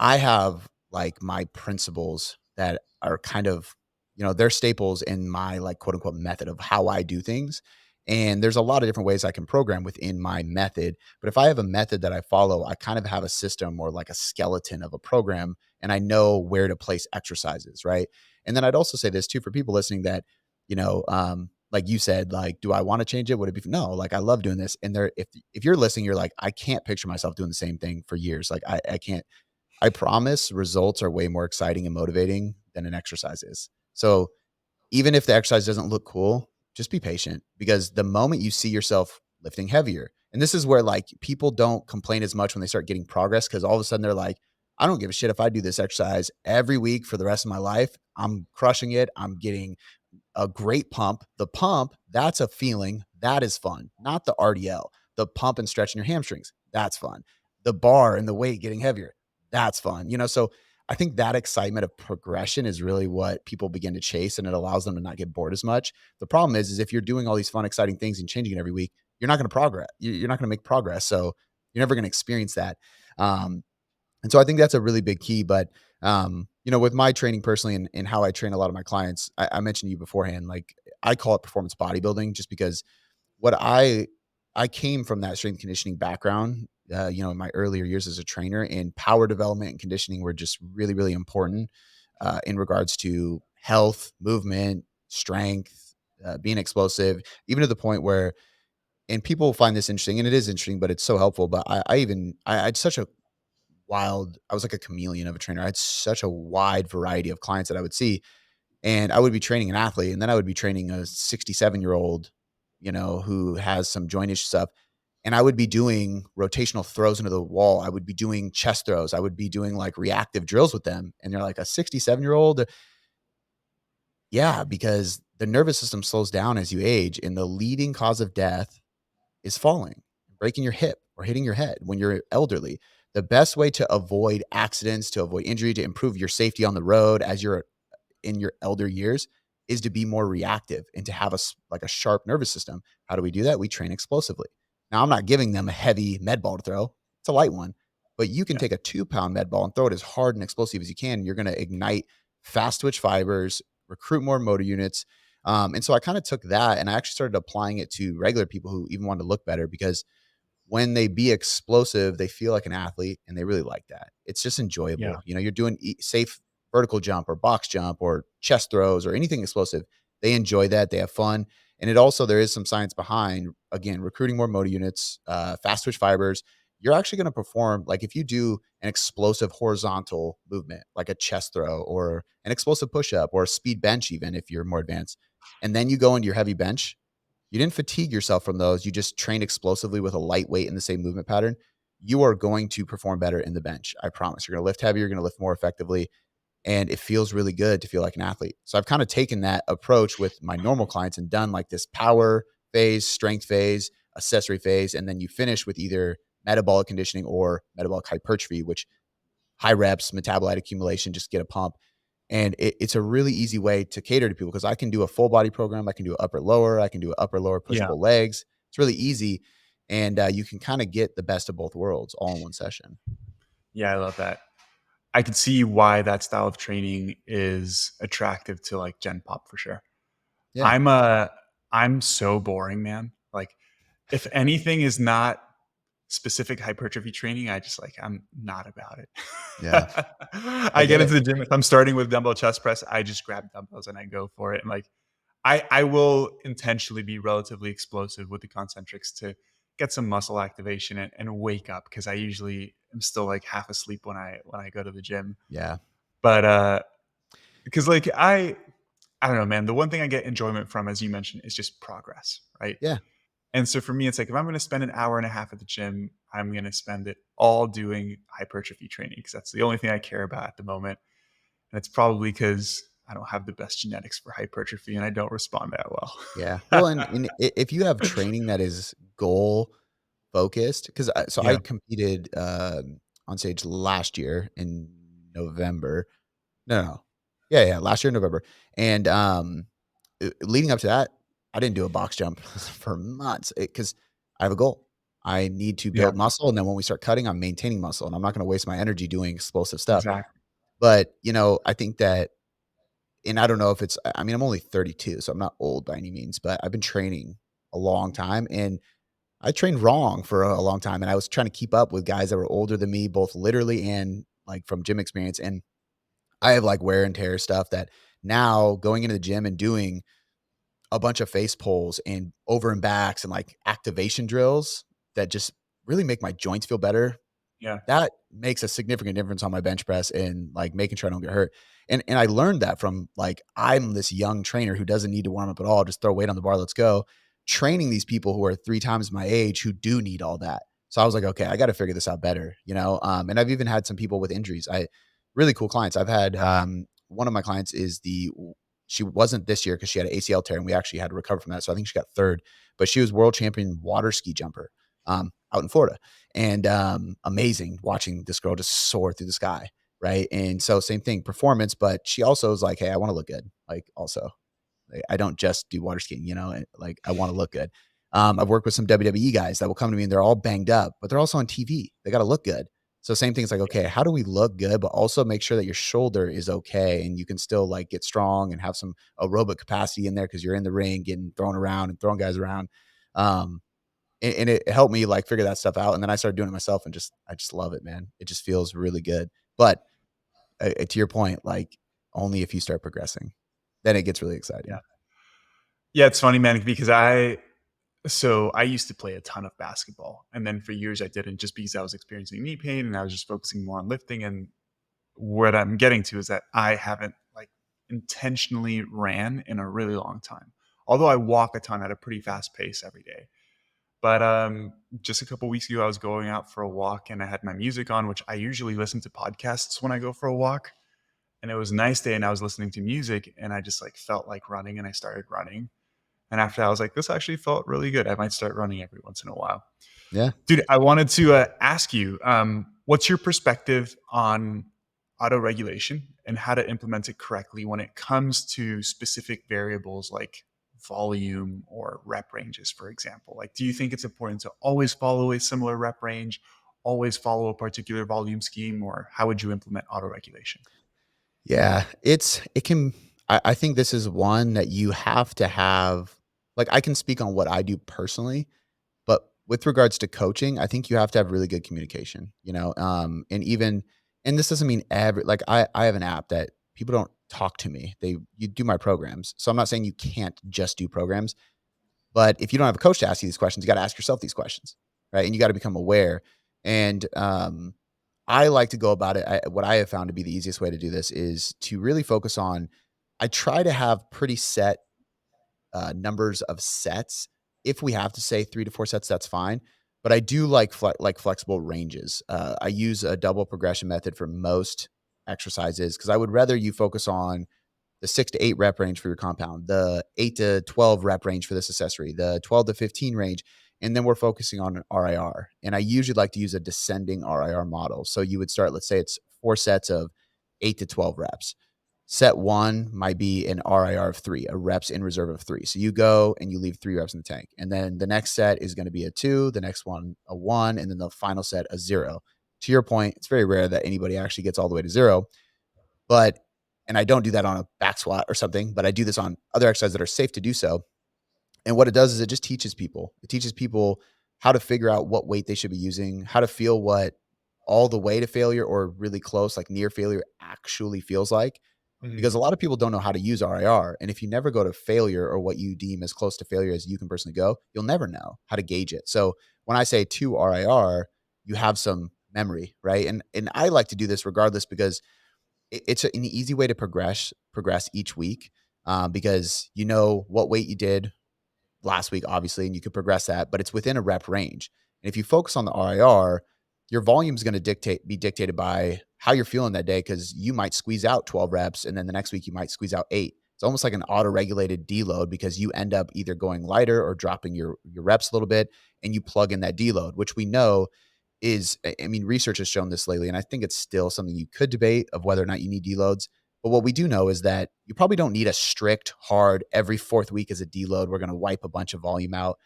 I have like my principles that are kind of, they're staples in my like quote unquote method of how I do things. And there's a lot of different ways I can program within my method. But if I have a method that I follow, I kind of have a system or like a skeleton of a program, and I know where to place exercises. Right. And then I'd also say this too for people listening that, like you said, like, do I want to change it? Would it be no? Like, I love doing this. And if you're listening, you're like, I can't picture myself doing the same thing for years. Like, I can't. I promise results are way more exciting and motivating than an exercise is. So even if the exercise doesn't look cool, just be patient because the moment you see yourself lifting heavier, and this is where like people don't complain as much when they start getting progress because all of a sudden they're like, I don't give a shit if I do this exercise every week for the rest of my life. I'm crushing it. I'm getting a great pump. The pump, that's a feeling. That is fun, not the RDL. The pump and stretching your hamstrings, that's fun. The bar and the weight getting heavier, that's fun. So I think that excitement of progression is really what people begin to chase and it allows them to not get bored as much. The problem is if you're doing all these fun, exciting things and changing it every week, you're not going to progress. You're not going to make progress. So you're never going to experience that. Um, and so I think that's a really big key. But with my training personally and how I train a lot of my clients, I mentioned to you beforehand, like I call it performance bodybuilding just because what I came from that strength conditioning background, in my earlier years as a trainer, and power development and conditioning were just really, really important in regards to health, movement, strength, being explosive, even to the point where, and people find this interesting, and it is interesting, but it's so helpful. But I had such a I was like a chameleon of a trainer. I had such a wide variety of clients that I would see, and I would be training an athlete, and then I would be training a 67-year-old, who has some jointish stuff. And I would be doing rotational throws into the wall. I would be doing chest throws. I would be doing like reactive drills with them. And they're like, a 67-year-old? Yeah, because the nervous system slows down as you age. And the leading cause of death is falling, breaking your hip or hitting your head when you're elderly. The best way to avoid accidents, to avoid injury, to improve your safety on the road as you're in your elder years is to be more reactive and to have like a sharp nervous system. How do we do that? We train explosively. Now, I'm not giving them a heavy med ball to throw. It's a light one, but you can yeah, take a 2-pound med ball and throw it as hard and explosive as you can. You're going to ignite fast twitch fibers, recruit more motor units. And so I kind of took that and I actually started applying it to regular people who even wanted to look better, because when they be explosive, they feel like an athlete and they really like that. It's just Yeah. enjoyable. You know, you're doing safe vertical jump or box jump or chest throws or anything explosive. They enjoy that. They have fun. And it also, there is some science behind, again, recruiting more motor units, fast twitch fibers. You're actually going to perform, like if you do an explosive horizontal movement, like a chest throw or an explosive push up or a speed bench, even if you're more advanced, and then you go into your heavy bench, you didn't fatigue yourself from those. You just trained explosively with a lightweight in the same movement pattern. You are going to perform better in the bench. I promise. You're going to lift heavier. You're going to lift more effectively. And it feels really good to feel like an athlete. So I've kind of taken that approach with my normal clients and done like this power phase, strength phase, accessory phase. And then you finish with either metabolic conditioning or metabolic hypertrophy, which high reps, metabolite accumulation, just get a pump. And it's a really easy way to cater to people because I can do a full body program. I can do upper lower. I can do upper lower push Yeah. pull legs. It's really easy. And you can kind of get the best of both worlds all in one session. Yeah, I love that. I can see why that style of training is attractive to like Gen Pop for sure. Yeah. I'm a I'm so boring, man. Like if anything is not specific hypertrophy training, I'm not about it. Yeah. I I get get it. into the gym. If I'm starting with dumbbell chest press, I just grab dumbbells and I go for it. And like I will intentionally be relatively explosive with the concentrics to get some muscle activation and wake up, because I usually am still like half asleep when I go to the gym. Yeah. But because like I don't know, man. The one thing I get enjoyment from, as you mentioned, is just progress, right? Yeah. And so for me, it's like if I'm going to spend an hour and a half at the gym, I'm going to spend it all doing hypertrophy training because that's the only thing I care about at the moment. And it's probably because I don't have the best genetics for hypertrophy and I don't respond that Yeah. Well, well. if you have training that is goal focused, because I Yeah, competed on stage last year in November. No. Yeah, last year in November. And, leading up to that, I didn't do a box jump for months because I have a goal. I need to yeah, build muscle, and then when we start cutting, I'm maintaining muscle, and I'm not gonna waste my energy doing explosive stuff. exactly. But, I think that, and I don't know if it's, I mean, I'm only 32, so I'm not old by any means, but I've been training a long time, and I trained wrong for a long time, and I was trying to keep up with guys that were older than me, both literally and, like, from gym experience, and I have, like, wear and tear stuff that now going into the gym and doing a bunch of face pulls and over and backs and, like, activation drills that just really make my joints feel better, Yeah, that makes a significant difference on my bench press and, like, making sure I don't get hurt. And I learned that from, like, I'm this young trainer who doesn't need to warm up at all, just throw weight on the bar, let's go, training these people who are 3 times my age who do need all that. So I was like, "Okay, I gotta figure this out better," and I've even had some people with injuries. I really cool clients. I've had, one of my clients is she wasn't this year because she had an ACL tear, and we actually had to recover from that, so I think she got 3rd, but she was world champion water ski jumper, out in Florida. And amazing watching this girl just soar through the sky, right? And so same thing, performance, but she also is like, hey, I want to look good. Like also, like, I don't just do water skiing, and, like I want to look good. I've worked with some WWE guys that will come to me and they're all banged up, but they're also on TV. They got to look good. So same thing is like, okay, how do we look good, but also make sure that your shoulder is okay and you can still like get strong and have some aerobic capacity in there because you're in the ring getting thrown around and throwing guys around. Um, and it helped me like figure that stuff out. And then I started doing it myself and I just love it, man. It just feels really good. But to your point, like only if you start progressing, then it gets really yeah, exciting. yeah. It's funny, man, because I used to play a ton of basketball, and then for years I didn't, just because I was experiencing knee pain and I was just focusing more on lifting. And what I'm getting to is that I haven't like intentionally ran in a really long time. Although I walk a ton at a pretty fast pace every day. But just a couple weeks ago, I was going out for a walk and I had my music on, which I usually listen to podcasts when I go for a walk. And it was a nice day and I was listening to music and I just like felt like running and I started running. And after that, I was like, this actually felt really good. I might start running every once in a while. Yeah. Dude, I wanted to ask you, what's your perspective on auto-regulation and how to implement it correctly when it comes to specific variables like volume or rep ranges, for example? Like, do you think it's important to always follow a similar rep range, always follow a particular volume scheme, or how would you implement auto-regulation? Yeah. It can. I think this is one that you have to have. Like, I can speak on what I do personally, but with regards to coaching, I think you have to have really good communication, and even, and this doesn't mean like I have an app that people don't talk to me. You do my programs. So I'm not saying you can't just do programs, but if you don't have a coach to ask you these questions, you got to ask yourself these questions, right? And you got to become aware. And I like to go about it. What I have found to be the easiest way to do this is to really focus on. I try to have pretty set numbers of sets. If we have to say 3 to 4 sets, that's fine. But I do like flexible ranges. I use a double progression method for most exercises because I would rather you focus on the 6 to 8 rep range for your compound, the 8 to 12 rep range for this accessory, the 12 to 15 range. And then we're focusing on an RIR. And I usually like to use a descending RIR model. So you would start, let's say it's 4 sets of 8 to 12 reps. Set one might be an RIR of 3, a reps in reserve of 3. So you go and you leave 3 reps in the tank. And then the next set is going to be a 2, the next one a 1, and then the final set a 0. To your point, it's very rare that anybody actually gets all the way to 0. But, and I don't do that on a back squat or something, but I do this on other exercises that are safe to do so. And what it does is it just teaches people. It teaches people how to figure out what weight they should be using, how to feel what all the way to failure or really close, like near failure, actually feels like. Mhm. Because a lot of people don't know how to use RIR. And if you never go to failure or what you deem as close to failure as you can personally go, you'll never know how to gauge it. So when I say 2 RIR, you have some memory, right? And I like to do this regardless because it's an easy way to progress each week, because you know what weight you did last week, obviously, and you could progress that, but it's within a rep range. And if you focus on the RIR, your volume is going to be dictated by how you're feeling that day because you might squeeze out 12 reps and then the next week you might squeeze out 8. It's almost like an auto-regulated deload because you end up either going lighter or dropping your reps a little bit and you plug in that deload, which we know is, I mean, research has shown this lately, and I think it's still something you could debate of whether or not you need deloads. But what we do know is that you probably don't need a strict, hard, every fourth week as a deload. We're going to wipe a bunch of volume out.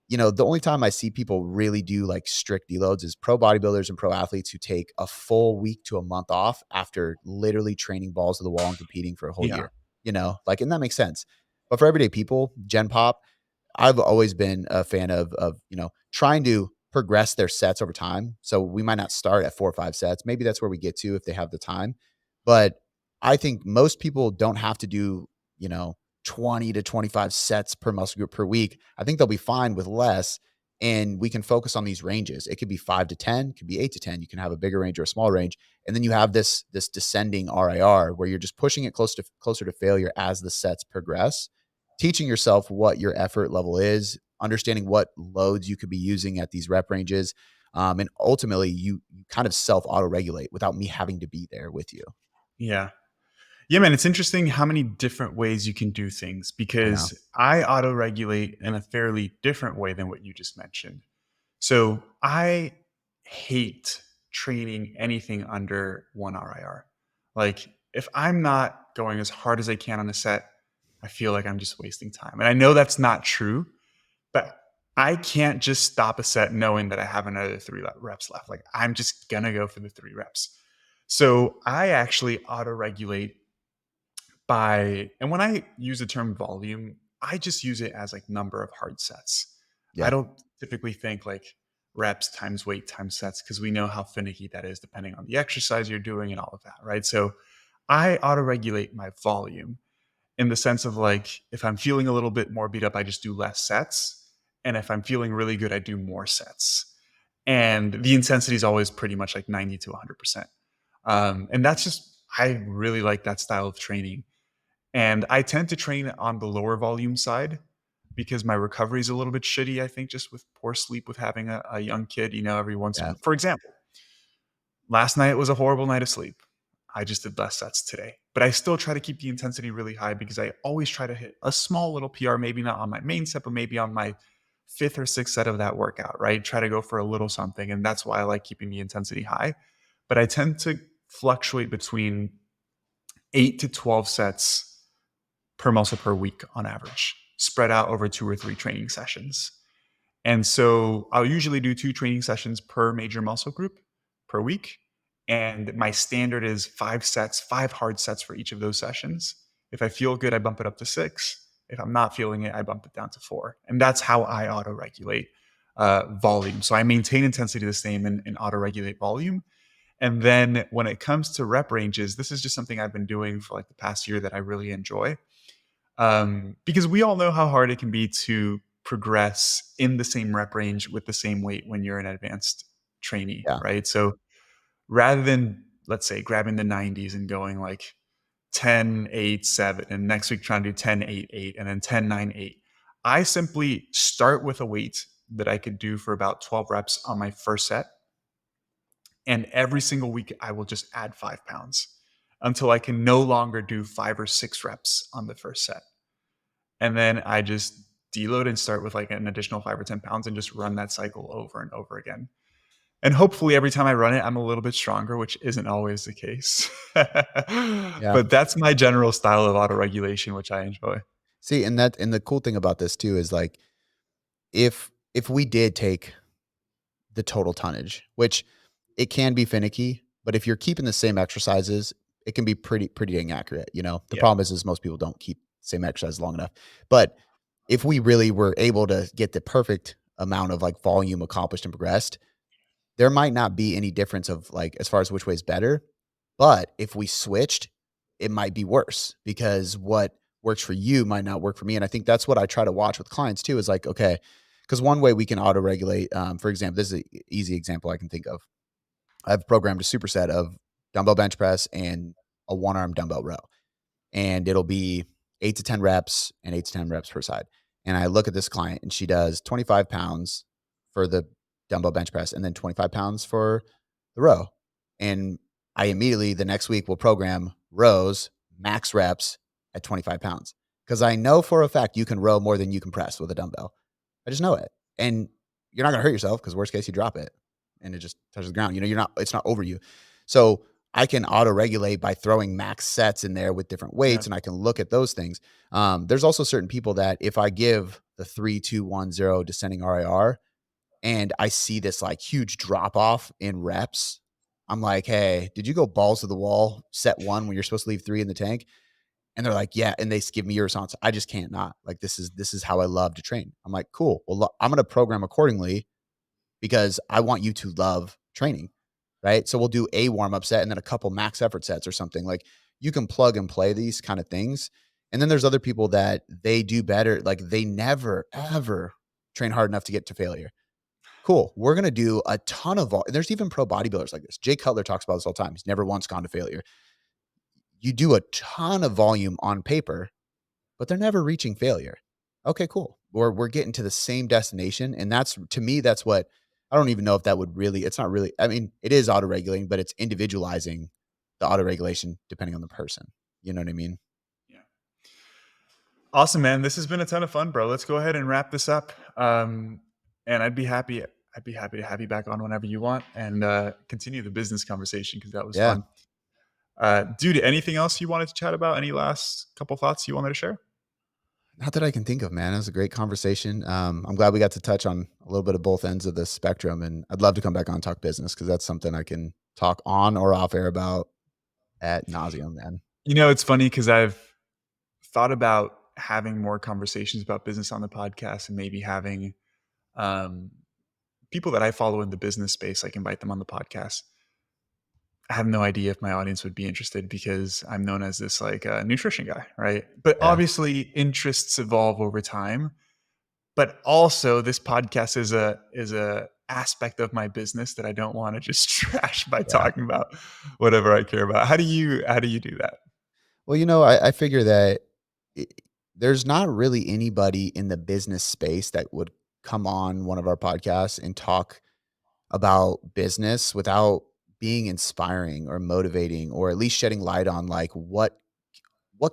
The only time I see people really do like strict deloads is pro bodybuilders and pro athletes who take a full week to a month off after literally training balls to the wall and competing for a whole Yeah. year. And that makes sense. But for everyday people, Gen Pop, I've always been a fan of trying to progress their sets over time. So we might not start at 4 or 5 sets. Maybe that's where we get to if they have the time. But I think most people don't have to do, 20 to 25 sets per muscle group per week. I think they'll be fine with less. And we can focus on these ranges. It could be 5 to 10, it could be 8 to 10. You can have a bigger range or a small range. And then you have this descending RIR where you're just pushing it closer to failure as the sets progress, teaching yourself what your effort level is, understanding what loads you could be using at these rep ranges. And ultimately, you kind of self auto regulate without me having to be there with you. Yeah. Yeah, man, it's interesting how many different ways you can do things I know. because I auto regulate in a fairly different way than what you just mentioned. So I hate training anything under 1 RIR. Like, if I'm not going as hard as I can on a set, I feel like I'm just wasting time. And I know that's not true, but I can't just stop a set knowing that I have another 3 reps left. Like, I'm just going to go for the 3 reps. So I actually auto regulate by, and when I use the term volume, I just use it as like number of hard sets. I Yeah. don't typically think like reps times weight times sets because we know how finicky that is depending on the exercise you're doing and all of that, right? So I auto regulate my volume in the sense of like if I'm feeling a little bit more beat up, I just do less sets. And if I'm feeling really good, I do more sets. And the intensity is always pretty much like 90 to 100%. And that's just, I really like that style of training, and I tend to train on the lower volume side because my recovery is a little bit shitty, I think, just with poor sleep with having a young kid, every once in a Yeah. while. For example, last night was a horrible night of sleep. I just did less sets today, but I still try to keep the intensity really high because I always try to hit a small little PR, maybe not on my main set, but maybe on my fifth or sixth set of that workout, right? Try to go for a little something. And that's why I like keeping the intensity high. But I tend to fluctuate between 8 to 12 sets per muscle per week on average, spread out over 2 or 3 training sessions. And so I'll usually do 2 training sessions per major muscle group per week. And my standard is 5 sets, 5 hard sets for each of those sessions. If I feel good, I bump it up to 6. If I'm not feeling it, I bump it down to 4. And that's how I auto regulate volume. So I maintain intensity the same and auto regulate volume. And then when it comes to rep ranges, this is just something I've been doing for like the past year that I really enjoy. Because we all know how hard it can be to progress in the same rep range with the same weight when you're an advanced trainee, Yeah. right? So rather than, let's say, grabbing the 90s and going like 10, 8, 7, and next week trying to do 10, 8, 8, and then 10, 9, 8, I simply start with a weight that I could do for about 12 reps on my first set. And every single week, I will just add 5 pounds until I can no longer do 5 or 6 reps on the first set. And then I just deload and start with like an additional 5 or 10 pounds and just run that cycle over and over again. And hopefully every time I run it, I'm a little bit stronger, which isn't always the case. Yeah. But that's my general style of auto regulation, which I enjoy. See, and the cool thing about this too is like if we did take the total tonnage, which it can be finicky, but if you're keeping the same exercises, it can be pretty dang accurate. You know, the Yeah. problem is most people don't keep the same exercise long enough. But if we really were able to get the perfect amount of like volume accomplished and progressed, there might not be any difference of like as far as which way is better. But if we switched, it might be worse because what works for you might not work for me. And I think that's what I try to watch with clients too is like, okay, because one way we can auto regulate, for example, this is an easy example I can think of. I've programmed a superset of dumbbell bench press and a one arm dumbbell row and it'll be 8 to 10 reps and 8 to 10 reps per side. And I look at this client and she does 25 pounds for the dumbbell bench press and then 25 pounds for the row. And I immediately the next week will program rows, max reps at 25 pounds. Because I know for a fact you can row more than you can press with a dumbbell. I just know it. And you're not going to hurt yourself because worst case you drop it and it just touches the ground. You know, it's not over you. So I can auto regulate by throwing max sets in there with different Yeah. weights, and I can look at those things. There's also certain people that if I give the 3-2-1-0 descending RIR and I see this like huge drop off in reps, I'm like, hey, did you go balls to the wall set one when you're supposed to leave 3 in the tank? And they're like, yeah. And they give me your response. I just can't not. Like, this is how I love to train. I'm like, cool. Well, I'm going to program accordingly because I want you to love training, right? So we'll do a warm up set and then a couple max effort sets or something. Like you can plug and play these kind of things. And then there's other people that they do better. Like they never, ever train hard enough to get to failure. Cool. We're going to do a ton of, there's even pro bodybuilders like this. Jay Cutler talks about this all the time. He's never once gone to failure. You do a ton of volume on paper, but they're never reaching failure. Okay, cool. We're getting to the same destination. And that's to me, that's what I don't even know if that would really, it's not really, I mean, it is auto regulating, but it's individualizing the auto regulation depending on the person. You know what I mean? Yeah. Awesome, man. This has been a ton of fun, bro. Let's go ahead and wrap this up. And I'd be happy to have you back on whenever you want and continue the business conversation because that was Yeah. fun. Dude, anything else you wanted to chat about? Any last couple thoughts you wanted to share? Not that I can think of, man. It was a great conversation. I'm glad we got to touch on a little bit of both ends of the spectrum. And I'd love to come back on and talk business because that's something I can talk on or off air about at nauseum, man. You know, it's funny because I've thought about having more conversations about business on the podcast and maybe having um, people that I follow in the business space, like invite them on the podcast. I have no idea if my audience would be interested because I'm known as this like nutrition guy, right? But Yeah. obviously interests evolve over time. But also this podcast is a aspect of my business that I don't want to just trash by Yeah. talking about whatever I care about. How do you do that? Well, I figure that I there's not really anybody in the business space that would come on one of our podcasts and talk about business without being inspiring or motivating or at least shedding light on like what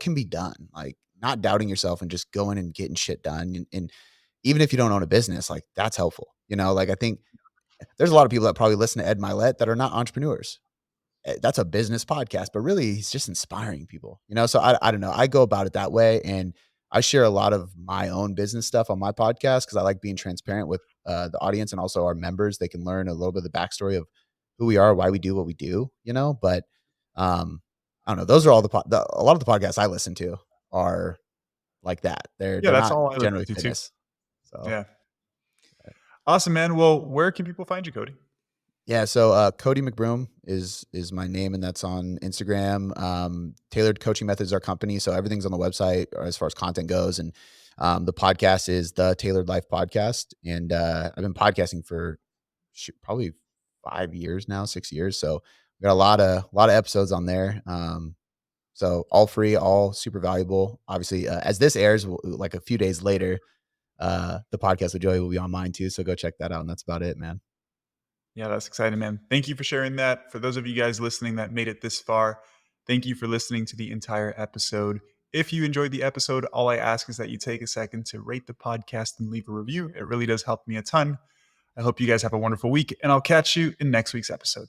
can be done. Like not doubting yourself and just going and getting shit done. And even if you don't own a business, like that's helpful. Like I think there's a lot of people that probably listen to Ed Milet that are not entrepreneurs. That's a business podcast, but really he's just inspiring people. So I don't know. I go about it that way. And I share a lot of my own business stuff on my podcast because I like being transparent with the audience and also our members. They can learn a little bit of the backstory of who we are, why we do what we do, but um, I don't know. Those are all a lot of the podcasts I listen to are like that. Yeah, They're that's not all I listen generally to too. fitness. So Yeah. Awesome, man. Well, where can people find you, Cody? yeah, so Cody Mcbroom is my name, and that's on Instagram. Tailored Coaching Methods is our company, so everything's on the website as far as content goes, and the podcast is the Tailored Life Podcast, and I've been podcasting for probably 5 years now, 6 years. So we got a lot of episodes on there. So all free, all super valuable. Obviously, as this airs, like a few days later, the podcast with Joey will be on mine too. So go check that out, and that's about it, man. Yeah, that's exciting, man. Thank you for sharing that. For those of you guys listening that made it this far, thank you for listening to the entire episode. If you enjoyed the episode, all I ask is that you take a second to rate the podcast and leave a review. It really does help me a ton. I hope you guys have a wonderful week, and I'll catch you in next week's episode.